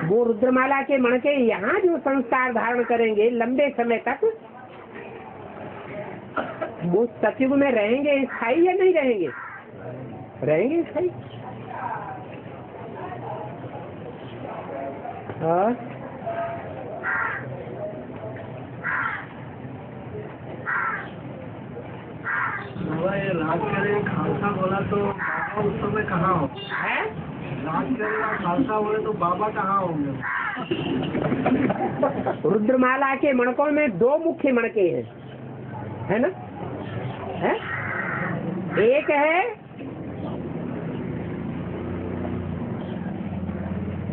वो रुद्रमाला के मणके यहाँ जो संस्कार धारण करेंगे लंबे समय तक, वो सतयुग में रहेंगे स्थायी या नहीं रहेंगे? रहेंगे स्थायी। ये राज करे खालसा बोला तो बाबा उस समय कहाँ हो? है राज करे खालसा बोले तो बाबा कहाँ होंगे? रुद्रमाला के मणकों में 2 मुख्य मणके हैं, है ना? है? एक है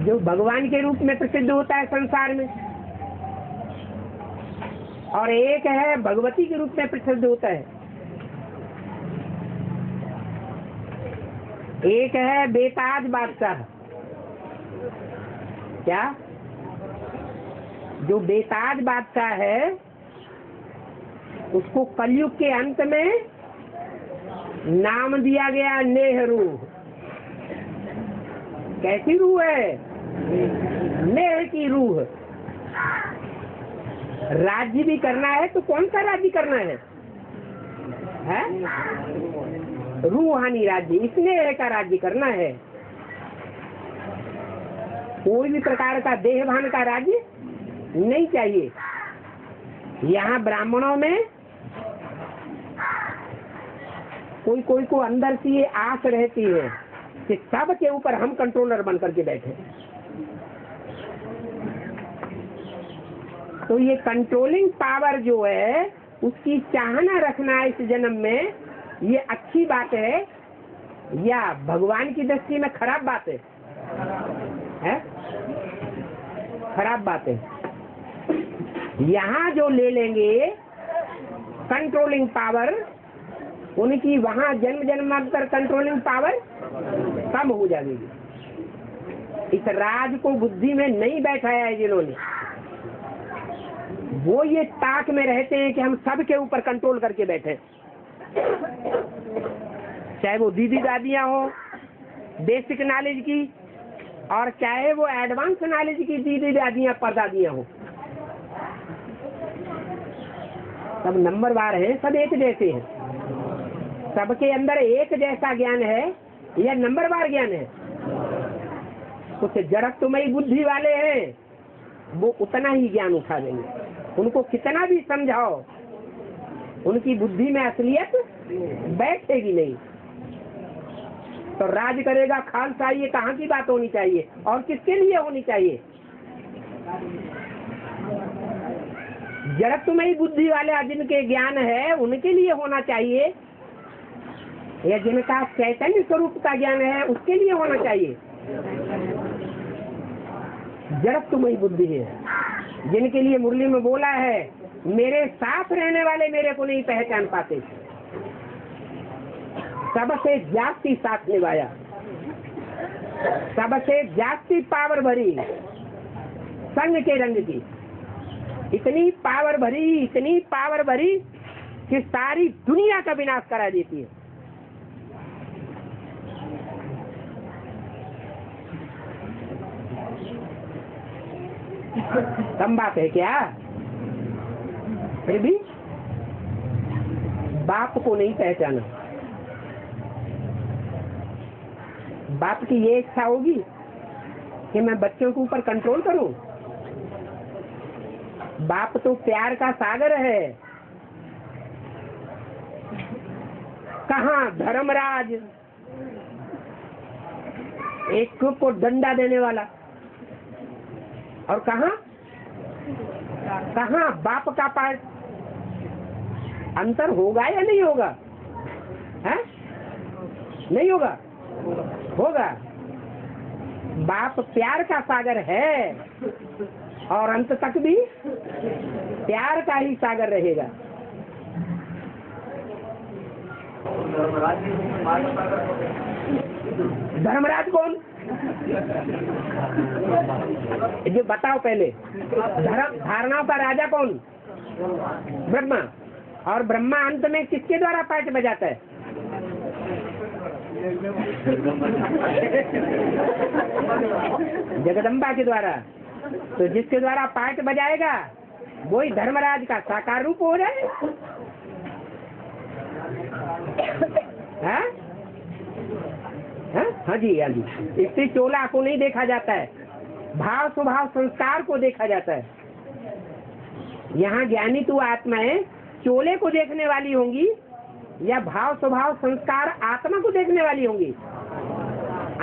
जो भगवान के रूप में प्रसिद्ध होता है संसार में, और एक है भगवती के रूप में प्रसिद्ध होता है। एक है बेताज बादशाह। क्या? जो बेताज बादशाह है उसको कलयुग के अंत में नाम दिया गया नेहरू। कैसी रूह है? नेह की रूह। राज्य भी करना है तो कौन सा राज्य करना है? रूहानी राज्य, स्नेह का राज्य करना है। कोई भी प्रकार का देहभान का राज्य नहीं चाहिए। यहाँ ब्राह्मणों में कोई को अंदर से ये आस रहती है कि सब के ऊपर हम कंट्रोलर बन करके बैठे। तो ये कंट्रोलिंग पावर जो है उसकी चाहना रखना इस जन्म में, ये अच्छी बात है या भगवान की दृष्टि में खराब बात है? खराब बात है। यहाँ जो ले लेंगे कंट्रोलिंग पावर, उनकी वहाँ जन्म जन्मांतर कंट्रोलिंग पावर कम हो जाएगी। इस राज को बुद्धि में नहीं बैठाया है जिन्होंने, वो ये ताक में रहते हैं कि हम सब के ऊपर कंट्रोल करके बैठे। चाहे वो दीदी दादियाँ हो बेसिक नॉलेज की, और चाहे वो एडवांस नॉलेज की दीदी दादियाँ परदादियाँ हो, सब नंबरवार हैं, सब एक जैसे हैं। सबके अंदर एक जैसा ज्ञान है या नंबरवार ज्ञान है? कुछ जड़त्वमयी बुद्धि वाले हैं, वो उतना ही ज्ञान उठा देंगे। उनको कितना भी समझाओ, उनकी बुद्धि में असलियत बैठेगी नहीं। तो राज करेगा खालसा, ये कहाँ की बात होनी चाहिए और किसके लिए होनी चाहिए? जड़त्वमयी बुद्धि वाले जिनके ज्ञान है उनके लिए होना चाहिए, या जिनका चैतन्य स्वरूप का ज्ञान है उसके लिए होना चाहिए? जड़त्वमयी बुद्धि है जिनके लिए मुरली में बोला है, मेरे साथ रहने वाले मेरे को नहीं पहचान पाते, सबसे जास्ती साथ निभाया, सबसे जास्ती पावर भरी संग के रंग की, इतनी पावर भरी कि सारी दुनिया का विनाश करा देती है। कम बात है क्या? फिर भी बाप को नहीं पहचाना। बाप की ये इच्छा होगी कि मैं बच्चों के ऊपर कंट्रोल करूं? बाप तो प्यार का सागर है। कहाँ धर्मराज एक को डंडा देने वाला, और कहाँ बाप का पार्ट? अंतर होगा या नहीं होगा? है नहीं होगा? होगा। बाप प्यार का सागर है और अंत तक भी प्यार का ही सागर रहेगा। धर्मराज कौन? ये बताओ पहले। धारणाओं का राजा कौन? ब्रह्मा। और ब्रह्मा अंत में किसके द्वारा पाठ बजाता है? जगदम्बा के द्वारा। तो जिसके द्वारा पाठ बजाएगा वही धर्मराज का साकार रूप हो जाए। हाँ जी, हाँ जी। इससे चोला को नहीं देखा जाता है, भाव स्वभाव संस्कार को देखा जाता है। यहाँ ज्ञानी तू आत्माएं चोले को देखने वाली होंगी या भाव स्वभाव संस्कार आत्मा को देखने वाली होंगी?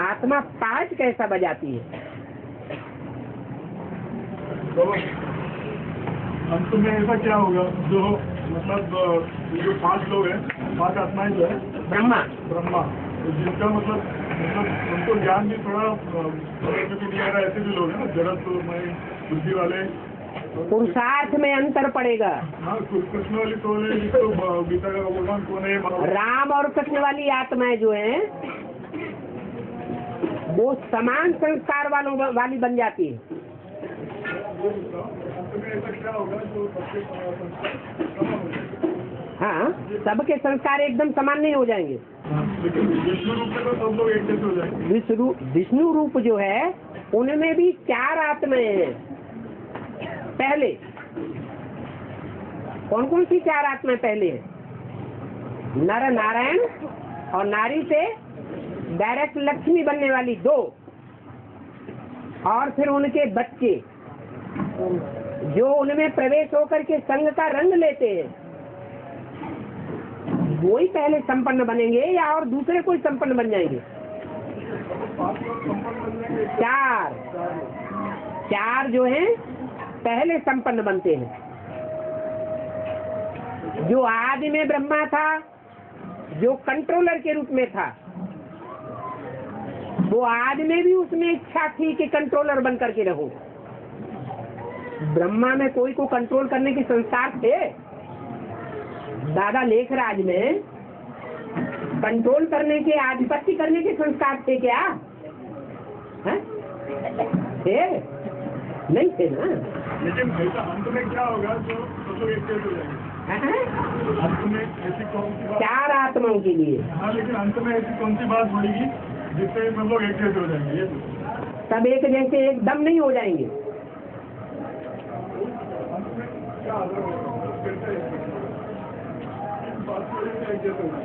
आत्मा पाठ कैसा बजाती है? तो अंत में ऐसा क्या होगा? जो मतलब जो 5 लोग हैं, 5 आत्माएं जो है, ब्रह्मा, जिनका मतलब उनको ज्ञान भी थोड़ा नहीं आ रहा, ऐसे भी लोग हैं ना, जड़त्वमय बुद्धि वाले। पुरुषार्थ में अंतर पड़ेगा। हाँ, कृष्ण वाली कौन है? तो गीता का भगवान कौन है? राम और कृष्ण वाली आत्माएं जो हैं वो समान संस्कार वाली बन जाती है। हाँ, सबके संस्कार एकदम समान नहीं हो जाएंगे। लेकिन विष्णु रूप में तो सब लोग एक जैसे हो जाएंगे। विष्णु रूप जो है उनमें भी 4 आत्माएं हैं। पहले कौन कौन सी 4 आत्माएं पहले है? नर नारायण और नारी से डायरेक्ट लक्ष्मी बनने वाली 2, और फिर उनके बच्चे जो उनमें प्रवेश होकर के संग का रंग लेते हैं, वो ही पहले संपन्न बनेंगे या और दूसरे कोई संपन्न बन जाएंगे? 4 जो हैं पहले संपन्न बनते हैं। जो आदि में ब्रह्मा था, जो कंट्रोलर के रूप में था, वो आदि में भी उसमें इच्छा थी कि कंट्रोलर बन करके रहो। ब्रह्मा में कोई को कंट्रोल करने के संस्कार थे? दादा लेखराज में कंट्रोल करने के, आधिपत्य करने के संस्कार थे क्या? है? थे? नहीं थे ना। लेकिन अंत में क्या होगा? जो सब लोग एक जैसे हो जाएंगे। अंत में ऐसी कौन सी बात? 4 आत्माओं के लिए। हाँ, लेकिन अंत में ऐसी कौन सी बात बढ़ेगी जिससे सब लोग एक जैसे हो जाएंगे? ये सब एक जैसे एकदम नहीं हो जाएंगे।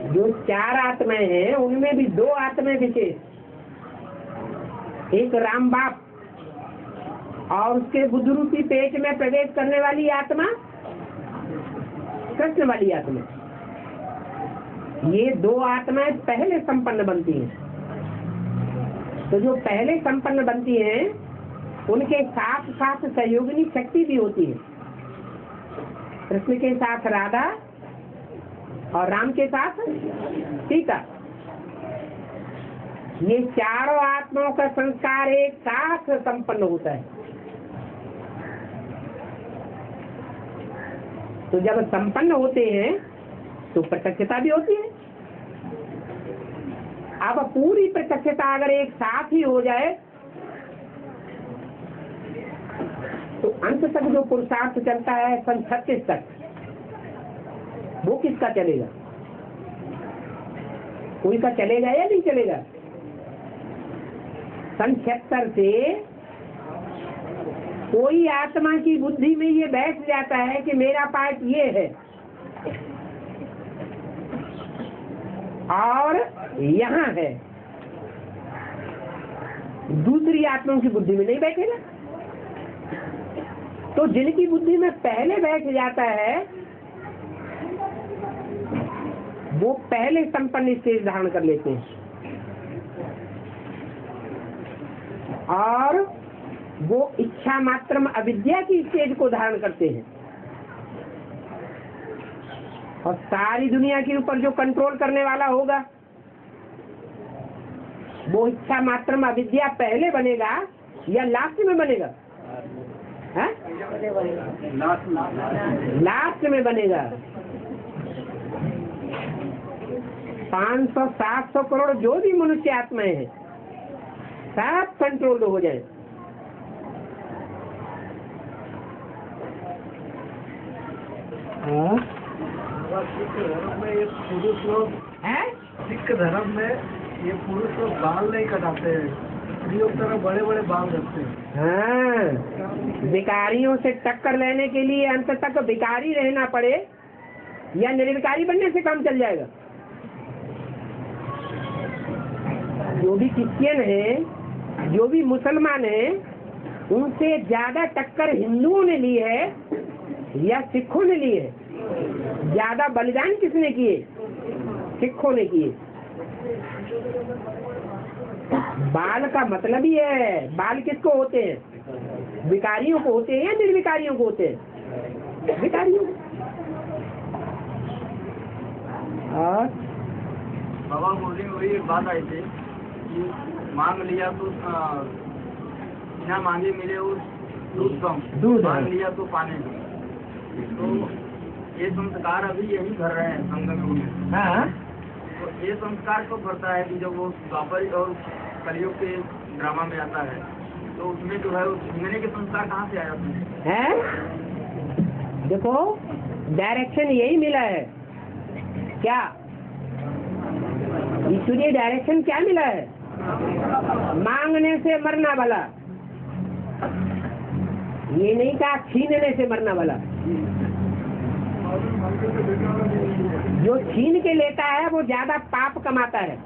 जो 4 आत्माएं हैं उनमें भी 2 आत्माएं विशेष, एक राम बाप और उसके बुद्ध रूपी पेट में प्रवेश करने वाली आत्मा कृष्ण वाली आत्मा। ये 2 आत्माएं पहले संपन्न बनती हैं। तो जो पहले संपन्न बनती हैं उनके साथ साथ सहयोगिनी शक्ति भी होती है। कृष्ण के साथ राधा और राम के साथ सीता। ये चारों आत्माओं का संस्कार एक साथ संपन्न होता है। तो जब संपन्न होते हैं तो प्रत्यक्षता भी होती है। अब पूरी प्रत्यक्षता अगर एक साथ ही हो जाए तो अंत तक जो पुरुषार्थ चलता है सन 36 तक, वो किसका चलेगा? कोई का चलेगा या नहीं चलेगा? सन 76 से कोई आत्मा की बुद्धि में ये बैठ जाता है कि मेरा पार्ट ये है, और यहाँ है, दूसरी आत्माओं की बुद्धि में नहीं बैठेगा। तो जिनकी बुद्धि में पहले बैठ जाता है वो पहले संपन्न स्टेज धारण कर लेते हैं, और वो इच्छा मात्रम अविद्या की स्टेज को धारण करते हैं। और सारी दुनिया के ऊपर जो कंट्रोल करने वाला होगा वो इच्छा मात्रम अविद्या पहले बनेगा या लास्ट में बनेगा? है? लास्ट में बनेगा। 500-700 करोड़ जो भी मनुष्य आत्माएं हैं सब कंट्रोल हो जाए। सिख धर्म में ये पुरुष लोग हैं? सिख धर्म में ये पुरुष लोग बाल नहीं कटाते हैं, स्त्रियों की तरह बड़े बड़े बाल रखते हैं। हाँ, भिखारियों से टक्कर लेने के लिए अंत तक भिखारी रहना पड़े या निर्विकारी बनने से काम चल जाएगा। जो भी क्रिश्चियन है, जो भी मुसलमान है, उनसे ज्यादा टक्कर हिंदुओं ने ली है या सिखों ने ली है? ज्यादा बलिदान किसने किए? सिखों ने किए। बाल का मतलब ही है, बाल किसको होते हैं? भिखारियों को होते हैं या निर्विकारियों को होते हैं? भिखारियों। और बाबा बोले वही एक बात आई थी कि मांग लिया तो बिना मांगे मिले वो दूध कम, दूध मांग लिया तो पानी। तो ये संस्कार अभी यही कर रहे हैं संगम युग में। हाँ, तो ये संस्कार कब करता है कि जब वो द्वापर और कलयुग के ड्रामा में आता है तो उसमें जो है वो झूमने के संस्कार कहाँ से आ जाते हैं? देखो डायरेक्शन यही मिला है क्या? ईश्वरीय डायरेक्शन क्या मिला है? मांगने से मरना भला, ये नहीं कहा छीनने से मरना भला। जो छीन के लेता है वो ज्यादा पाप कमाता है।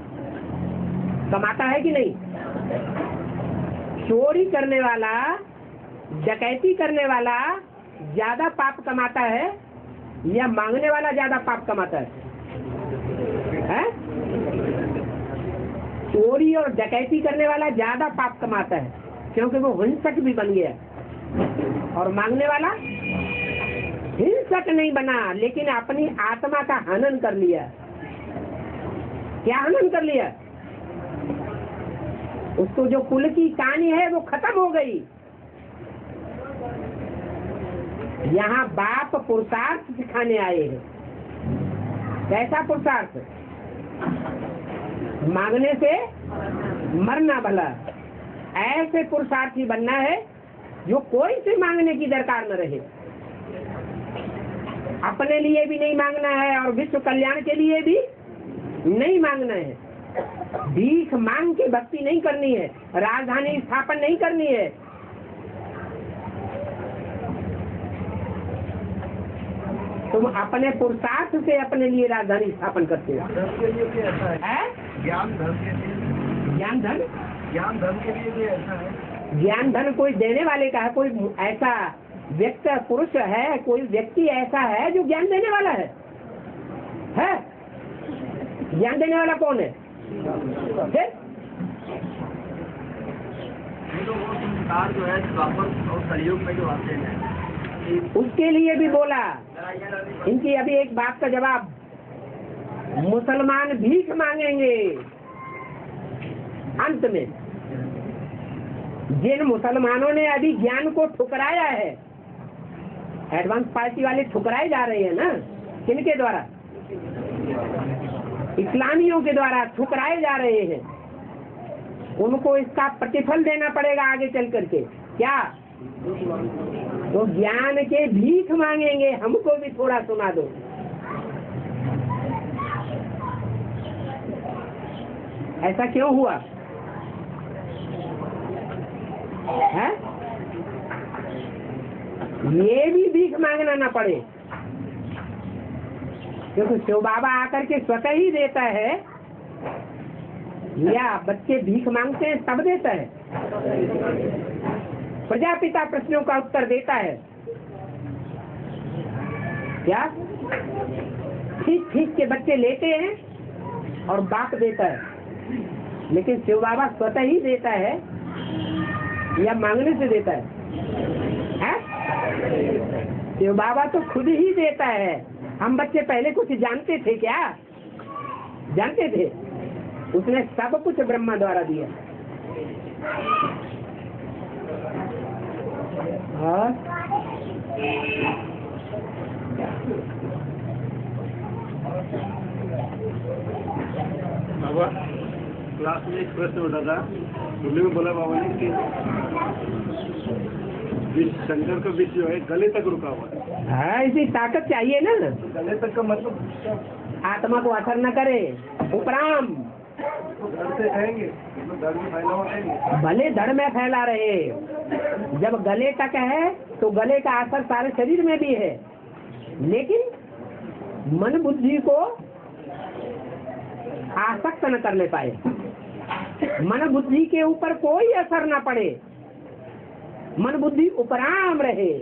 कमाता है कि नहीं? चोरी करने वाला, डकैती करने वाला ज्यादा पाप कमाता है या मांगने वाला ज्यादा पाप कमाता है? चोरी और डकैती करने वाला ज्यादा पाप कमाता है क्योंकि वो हिंसक भी बन गया, और मांगने वाला हिंसक नहीं बना लेकिन अपनी आत्मा का हनन कर लिया। क्या हनन कर लिया? उसको जो कुल की कहानी है वो खत्म हो गई। यहाँ बाप पुरुषार्थ सिखाने आए हैं। कैसा पुरुषार्थ? मांगने से मरना भला। ऐसे पुरुषार्थी बनना है जो कोई से मांगने की दरकार न रहे, अपने लिए भी नहीं मांगना है और विश्व कल्याण के लिए भी नहीं मांगना है। भीख मांग के भक्ति नहीं करनी है, राजधानी स्थापन नहीं करनी है। तुम अपने पुरुषार्थ से अपने लिए राजधानी स्थापन करते हो। धर्म के लिए भी ऐसा है? ज्ञान धर्म के लिए, ज्ञान धन, ज्ञान धर्म के लिए भी ऐसा है। ज्ञान धन कोई देने वाले का है, कोई ऐसा व्यक्ति पुरुष है, कोई व्यक्ति ऐसा है जो ज्ञान देने वाला है? ज्ञान देने वाला कौन है? तो वो संस्कार जो है द्वापर और कलयुग में जो आते हैं उसके लिए भी बोला। इनकी अभी एक बात का जवाब, मुसलमान भीख मांगेंगे अंत में। जिन मुसलमानों ने अभी ज्ञान को ठुकराया है, एडवांस पार्टी वाले ठुकराए जा रहे हैं ना, किनके द्वारा? इस्लामियों के द्वारा ठुकराए जा रहे हैं। उनको इसका प्रतिफल देना पड़ेगा आगे चल करके। क्या? तो ज्ञान के भीख मांगेंगे, हमको भी थोड़ा सुना दो। ऐसा क्यों हुआ है? ये भी भीख मांगना ना पड़े, क्योंकि शिव बाबा आकर के स्वतः ही देता है, या बच्चे भीख मांगते हैं तब देता है? प्रजापिता प्रश्नों का उत्तर देता है। क्या? ठीक के बच्चे लेते हैं और बाप देता है, लेकिन शिव बाबा स्वतः ही देता है या मांगने से देता है? शिव बाबा तो खुद ही देता है। हम बच्चे पहले कुछ जानते थे क्या? जानते थे? उसने सब कुछ ब्रह्मा द्वारा दिया। और बाबा क्लास में एक प्रश्न उठा था, मुरली में बोला बाबा ने कि विश्व, शंकर का विश्व जो है गले तक रुका हुआ है। हाँ, इसी ताकत चाहिए ना। गले तक का मतलब आत्मा को असर न करे, उपराम धड़ से खाएंगे, धड़ में फैला हुआ खाएंगे। भले धड़ में फैला रहे, जब गले तक है तो गले का असर सारे शरीर में भी है, लेकिन मन बुद्धि को आसक्त न करने पाए, मन बुद्धि के ऊपर कोई असर न पड़े, मन बुद्धि उपराम रहे।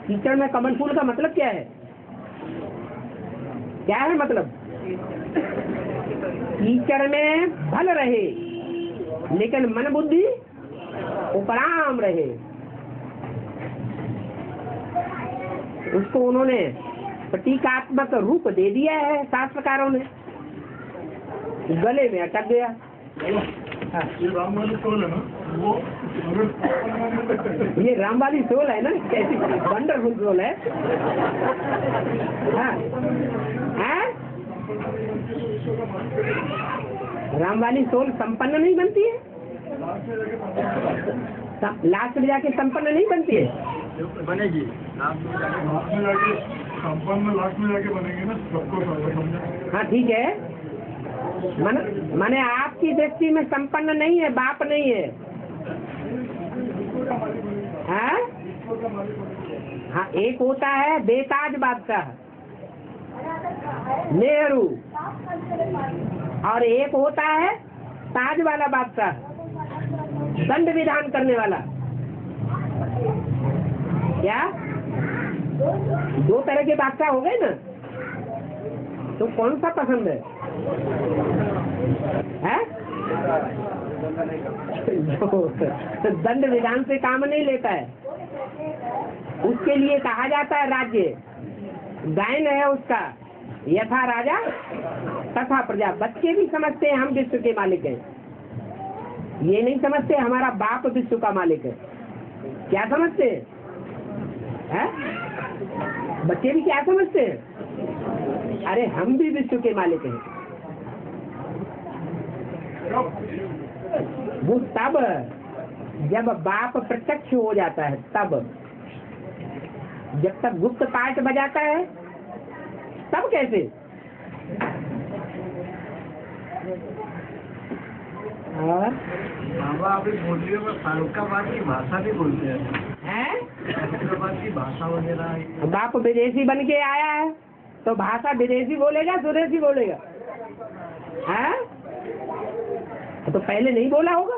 कीचड़ में कमल फूल का मतलब क्या है? क्या है मतलब? कीचड़ में भल रहे, लेकिन मन बुद्धि उपराम रहे। उसको उन्होंने प्रतीकात्मक रूप दे दिया है शास्त्रकारों ने, गले में अटक गया। ये राम वाली सोल है ना, वो अगर ये राम वाली सोल है ना, कैसी वंडरफुल सोल है। हाँ, हाँ? राम वाली सोल संपन्न नहीं बनती है, लास्ट में जाके संपन्न नहीं बनती है। बनेगी लास्ट में जाके संपन्न, लास्ट में जाके बनेंगे ना, सबको समझा। हाँ ठीक है, माने आपकी दृष्टि में संपन्न नहीं है, बाप नहीं है। हाँ? हाँ, एक होता है बेताज बादशाह नेहरू, और एक होता है ताज वाला बादशाह, दंड विधान करने वाला। क्या? दो तरह के बादशाह हो गए ना, तो कौन सा पसंद है? दंड विधान से काम नहीं लेता है, उसके लिए कहा जाता है राज्य गायन है उसका, यथा राजा तथा प्रजा। बच्चे भी समझते हैं हम विश्व के मालिक हैं, ये नहीं समझते हमारा बाप विश्व का मालिक है। क्या समझते हैं? बच्चे भी क्या समझते हैं? अरे हम भी विश्व के मालिक हैं। वो तब जब बाप प्रत्यक्ष हो जाता है, तब। जब तक गुप्त पाठ बजाता है तब कैसे? और बाबा आप बोलिए, फारुखाबाद की भाषा भी बोलते हैं, फारुखाबाद की भाषा वगैरह। बाप विदेशी बन के आया है तो भाषा विदेशी बोलेगा स्वदेशी बोलेगा? है? तो पहले नहीं बोला होगा,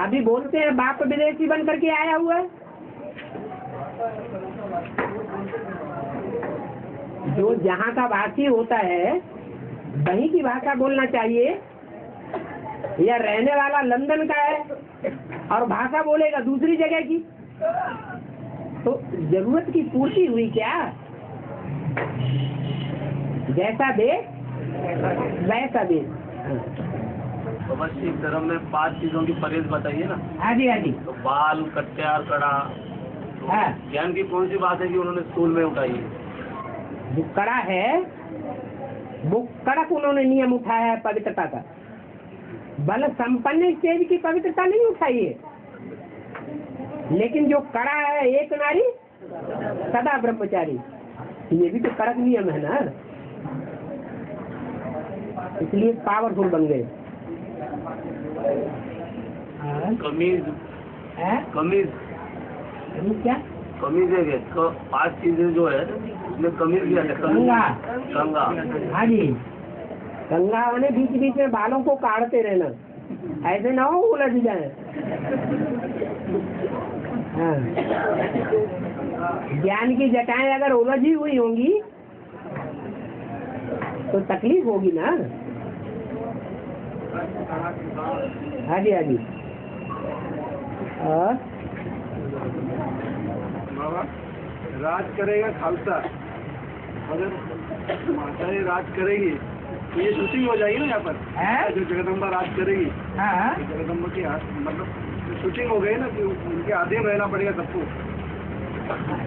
अभी बोलते हैं बाप विदेशी बन करके आया हुआ है। जो जहाँ का भाषी होता है वहीं की भाषा बोलना चाहिए, या रहने वाला लंदन का है और भाषा बोलेगा दूसरी जगह की, तो जरूरत की पूर्ति हुई क्या? जैसा देश वैसा देश। तो बस सिख धर्म में 5 चीजों की परहेज बताइए ना। हाँ जी, हाँ जी। तो बाल, कट्यार, कड़ा, हाँ, ज्ञान की कौन सी बात है कि उन्होंने स्कूल में उठाई है? जो कड़ा है वो कड़क उन्होंने नियम उठाया है पवित्रता का। बल संपन्न स्टेज की पवित्रता नहीं उठाई है, लेकिन जो कड़ा है एक नारी सदा ब्रह्मचारी, ये भी तो कड़क नियम है ना, इसलिए पावरफुल बन गए। कमीज, कमीज क्या? कमीज है तो 5 चीजें जो है उसमें कमीज भी है। कंगा। कंगा। हाँ जी, कंगा होने बीच बीच में बालों को काटते रहना, ऐसे ना हो उलझ जाए। हाँ, ज्ञान की जटाएं अगर उलझी हुई होंगी तो तकलीफ होगी ना। हाँ जी, हाँ जी। और बाबा राज करेगा खालसा, अगर माताएं राज करेगी तो ये शूटिंग हो जाएगी ना यहाँ पर। है? जो जगदम्बा राज करेगी, हाँ, जगदम्बा की मतलब शूटिंग हो गई ना कि उनके अधीन रहना पड़ेगा सबको।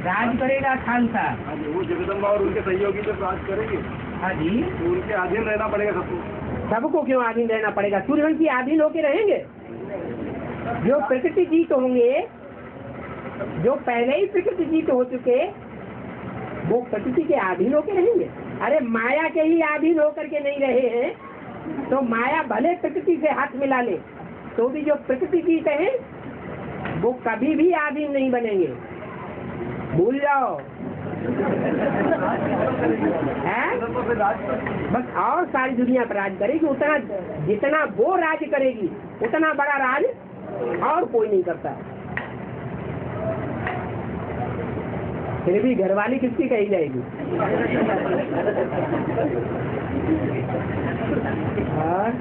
राज करेगा खालसा। हाँ जी, वो जगदम्बा और उनके सहयोगी जब राज करेंगे हाँ जी, तो उनके अधीन रहना पड़ेगा सबको। सबको क्यों अधीन रहना पड़ेगा? सूर्यवंशी अधीन होके रहेंगे। जो प्रकृति जीत होंगे, जो पहले ही प्रकृति जीत हो चुके, वो प्रकृति के अधीन होके रहेंगे। अरे माया के ही अधीन होकर के नहीं रहे हैं, तो माया भले प्रकृति से हाथ मिला ले, तो भी जो प्रकृति जीत है वो कभी भी अधीन नहीं बनेंगे, भूल जाओ। है? बस और सारी दुनिया पर राज करेगी, उतना जितना वो राज करेगी उतना बड़ा राज और कोई नहीं करता। फिर भी घरवाली किसकी कही जाएगी? और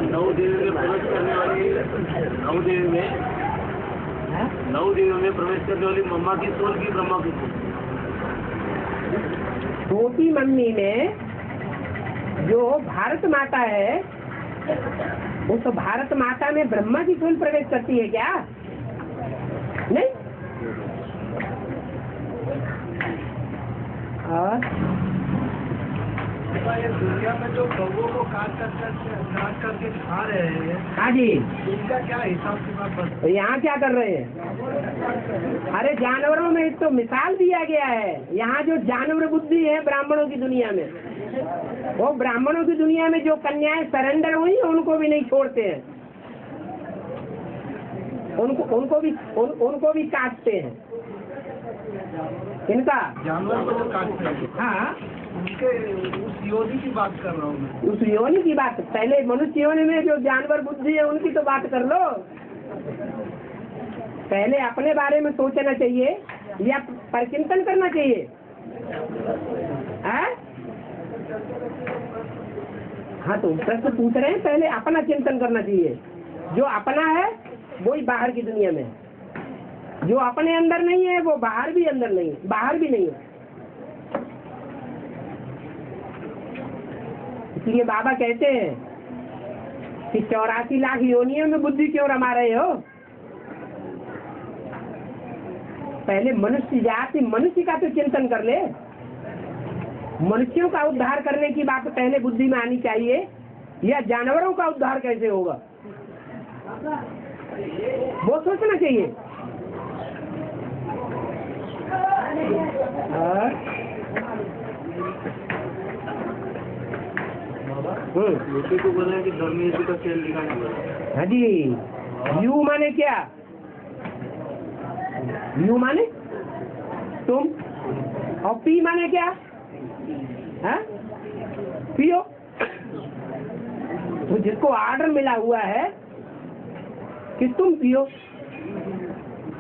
9 देवी में प्रवेश करने वाली 9 देवी में 9 देवियों में प्रवेश करने वाली मम्मा की सोल की ब्रह्मा की सोल। छोटी मम्मी में जो भारत माता है, वो तो भारत माता में ब्रह्मा की सोल प्रवेश करती है क्या? नहीं। और दुनिया में जो कौवों को काट करके खा रहे हैं, हाँ जी, इनका क्या हिसाब की बात बस? तो यहाँ क्या कर रहे हैं? अरे जानवरों में तो मिसाल दिया गया है। यहाँ जो जानवर बुद्धि है ब्राह्मणों की दुनिया में, वो ब्राह्मणों की दुनिया में जो कन्याएं सरेंडर हुई उनको भी नहीं छोड़ते हैं, उनको भी काटते हैं। इनका जानवर को जो काटते हैं, हाँ, उनके उस योनि की बात कर रहा हूँ मैं। उस योनि की बात, पहले मनुष्य योनि में जो जानवर बुद्धि है उनकी तो बात कर लो। पहले अपने बारे में सोचना चाहिए या परचिंतन करना चाहिए? हाँ, तो प्रश्न पूछ रहे हैं, पहले अपना चिंतन करना चाहिए। जो अपना है वही बाहर की दुनिया में, जो अपने अंदर नहीं है वो बाहर भी अंदर नहीं है, बाहर भी नहीं है। इसलिए बाबा कहते हैं कि 84 लाख योनियों में बुद्धि क्यों रमा रहे हो? पहले मनुष्य जाति, मनुष्य का तो चिंतन कर ले। मनुष्यों का उद्धार करने की बात पहले बुद्धि में आनी चाहिए, या जानवरों का उद्धार कैसे होगा वो सोचना चाहिए। ऋषि को बोले कि धर्मी ऋषि का खेल दिखाना पड़ा। हाँ जी, यू माने क्या? यू माने तुम, और पी माने क्या? है? पियो। तो जिसको ऑर्डर मिला हुआ है कि तुम पियो,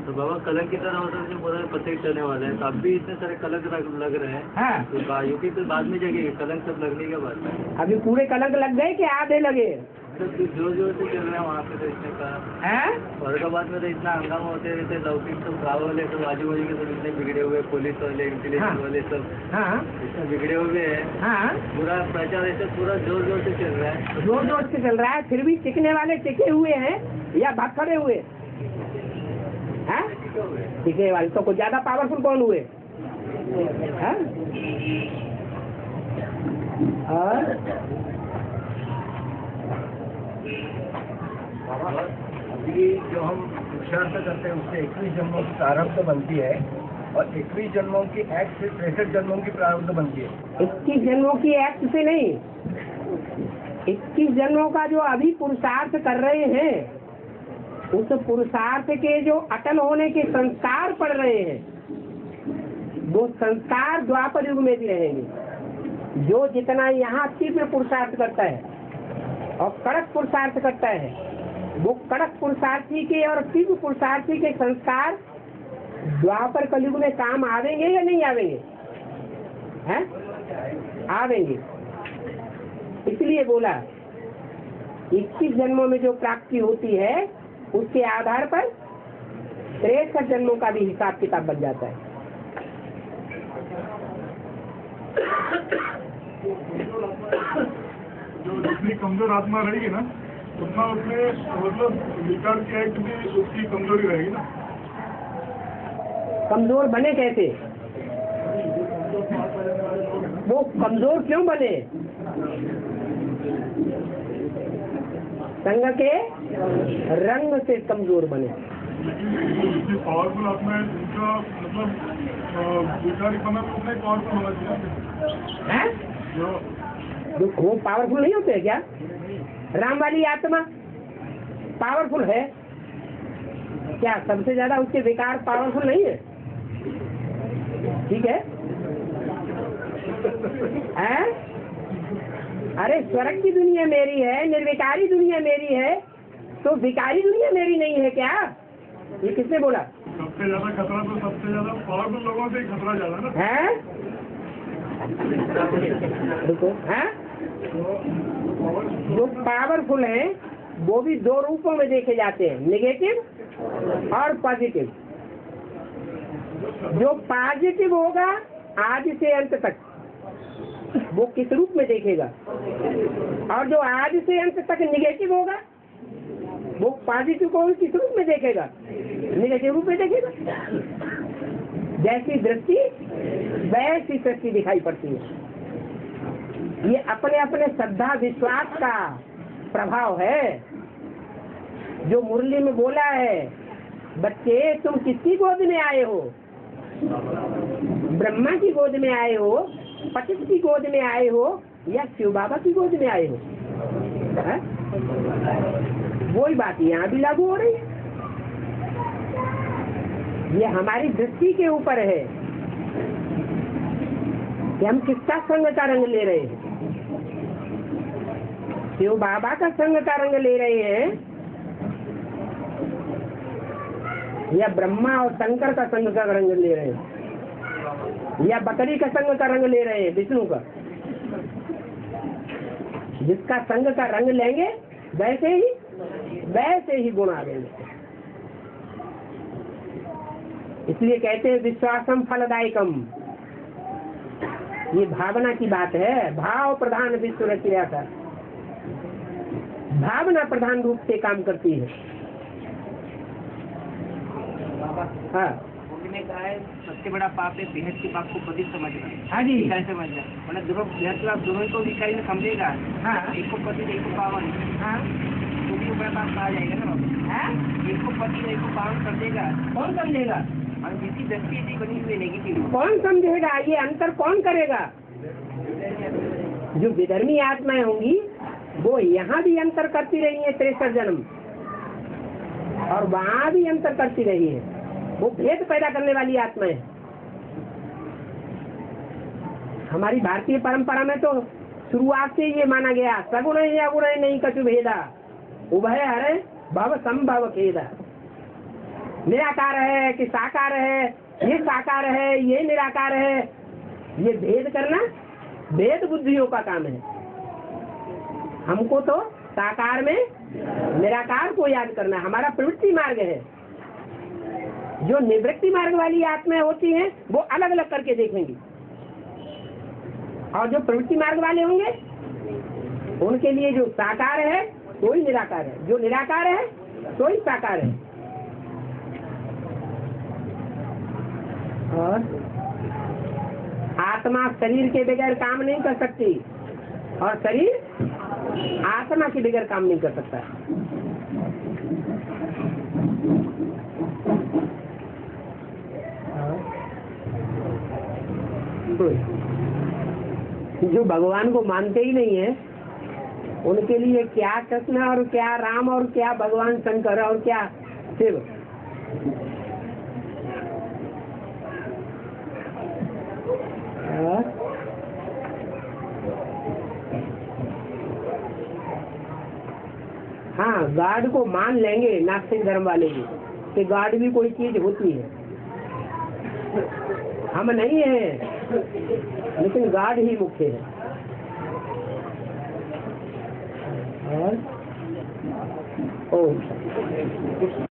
तो बाबा कलंक की तरह होता है जो बोला प्रत्येक चलने वाले हैं, तो अब भी इतने सारे कलंक लग रहे हैं। हाँ, तो युक्ति तो बाद में जगेगी, कलंक सब लगने के बाद। अभी पूरे कलंक लग गए कि आधे लगे? तो जोर जोर से चल रहे हैं वहाँ पे, तो इसने कहा हैं? औरंगाबाद में तो इतना हंगामा होते रहते, लौकिक सब गाँव वाले सब आजू बाजू के सब इतने बिगड़े हुए, पुलिस वाले इंटेलिजेंस वाले सब हाँ इतने बिगड़े हुए हैं। हाँ, पूरा प्रचार ऐसे पूरा जोर जोर से चल रहा है। जोर जोर से चल रहा है, फिर भी टिकने वाले टिके हुए हैं या भटके हुए हैं? टिके वाले तो कुछ ज्यादा पावरफुल कौन हुए हैं? और अभी जो हम पुरुषार्थ करते हैं उससे 21 जन्मों की प्रारब्ध बनती है और 21 जन्मों की एक्ट से 63 जन्मों की प्रारब्ध बनती है। 21 जन्मों की एक्ट से नहीं, 21 जन्मों का जो अभी पुरुषार्थ कर रहे हैं, उस पुरुषार्थ के जो अटल होने के संस्कार पड़ रहे हैं, वो संस्कार द्वापर युग में भी रहेंगे। जो जितना यहाँ तीव्र पुरुषार्थ करता है और कड़क पुरुषार्थ करता है, वो कड़क पुरुषार्थी के और तीव्र पुरुषार्थी के संस्कार द्वापर कलयुग में काम आवेंगे या नहीं आवेंगे? हैं? आवेंगे। इसलिए बोला 21 जन्मों में जो प्राप्ति होती है उसके आधार पर 63 जन्मों का भी हिसाब किताब बन जाता है। जो जितनी कमजोर आत्मा रहेगी ना, उतना उसमें मतलब विकार की एक्ट भी उसकी कमजोरी रहेगी ना। कमजोर बने कैसे? वो कमजोर क्यों बने? संग के रंग से कमजोर बने। जितनी पावरफुल आत्मा है उनका मतलब विकारी बना तो उतना ही पावरफुल होना चाहिए हैं? जो वो पावरफुल नहीं होते क्या? राम वाली आत्मा पावरफुल है क्या? सबसे ज्यादा उसके विकार पावरफुल नहीं है? ठीक है? हैं? अरे स्वर्ग की दुनिया मेरी है, निर्विकारी दुनिया मेरी है, तो विकारी दुनिया मेरी नहीं है क्या? ये किसने बोला? सबसे ज्यादा खतरा तो सबसे ज्यादा पावरफुल लोगों से ही खतरा ज्यादा ना। हैं? रुको, हैं? जो पावरफुल हैं वो भी दो रूपों में देखे जाते हैं, नेगेटिव और पॉजिटिव। जो पॉजिटिव होगा आज से अंत तक, वो किस रूप में देखेगा? और जो आज से अंत तक नेगेटिव होगा, वो पॉजिटिव को किस रूप में देखेगा? नेगेटिव रूप में देखेगा। जैसी दृष्टि वैसी सृष्टि दिखाई पड़ती है। ये अपने अपने श्रद्धा विश्वास का प्रभाव है। जो मुरली में बोला है, बच्चे तुम किसकी गोद में आए हो? ब्रह्मा की गोद में आए हो, पतित की गोद में आए हो, या शिव बाबा की गोद में आए हो? वही बात यहाँ भी लागू हो रही है। ये हमारी दृष्टि के ऊपर है कि हम किसका संग का रंग ले रहे हैं। शिव बाबा का संग का रंग ले रहे हैं या ब्रह्मा और शंकर का संग का रंग ले रहे हैं, या बकरी का संग का रंग ले रहे हैं, विष्णु का? जिसका संग का रंग लेंगे वैसे ही गुण आएंगे। इसलिए कहते हैं विश्वासम फलदायकम। ये भावना की बात है। भाव प्रधान विश्व रचना का, भावना प्रधान रूप से काम करती है। हाँ, ने कहा है सबसे बड़ा पाप है बेहद के पाप को पतित समझना। हाँ जी, विकारी समझना, मतलब दोनों बेहद के पाप दोनों को विकारी में समझेगा। हाँ, एक को पतित एक को पावन, हाँ, तो भी बड़ा पाप कहा जाएगा ना बाबा। हाँ? एक को पतित एक को पावन कर देगा, कौन समझेगा? और जिसकी दृष्टि ऐसी बनी हुई नेगेटिव, कौन समझेगा? ये अंतर कौन करेगा? जो विधर्मी आत्माएं होंगी वो यहाँ भी अंतर करती रही है 63 जन्म, और वहाँ भी अंतर करती रही है। वो भेद पैदा करने वाली आत्माएं। हमारी भारतीय परंपरा में तो शुरुआत से ये माना गया, सगुण या गुण नहीं कछु भेदा, उभय हरे भव संभव खेदा। निराकार है कि साकार है, ये साकार है, ये निराकार है, ये भेद करना भेद बुद्धियों का काम है। हमको तो साकार में निराकार को याद करना हमारा प्रवृत्ति मार्ग है। जो निवृत्ति मार्ग वाली आत्माएं होती हैं वो अलग अलग करके देखेंगी, और जो प्रवृत्ति मार्ग वाले होंगे उनके लिए जो साकार है तो ही निराकार है, जो निराकार है तो ही साकार है। और आत्मा शरीर के बगैर काम नहीं कर सकती, और शरीर आत्मा के बगैर काम नहीं कर सकता। जो भगवान को मानते ही नहीं है उनके लिए क्या कृष्ण और क्या राम और क्या भगवान शंकर और क्या शिव। हाँ, गॉड को मान लेंगे नास्तिक धर्म वाले भी कि गॉड भी कोई चीज होती है। हम नहीं है, लेकिन गॉड ही मुख्य है। और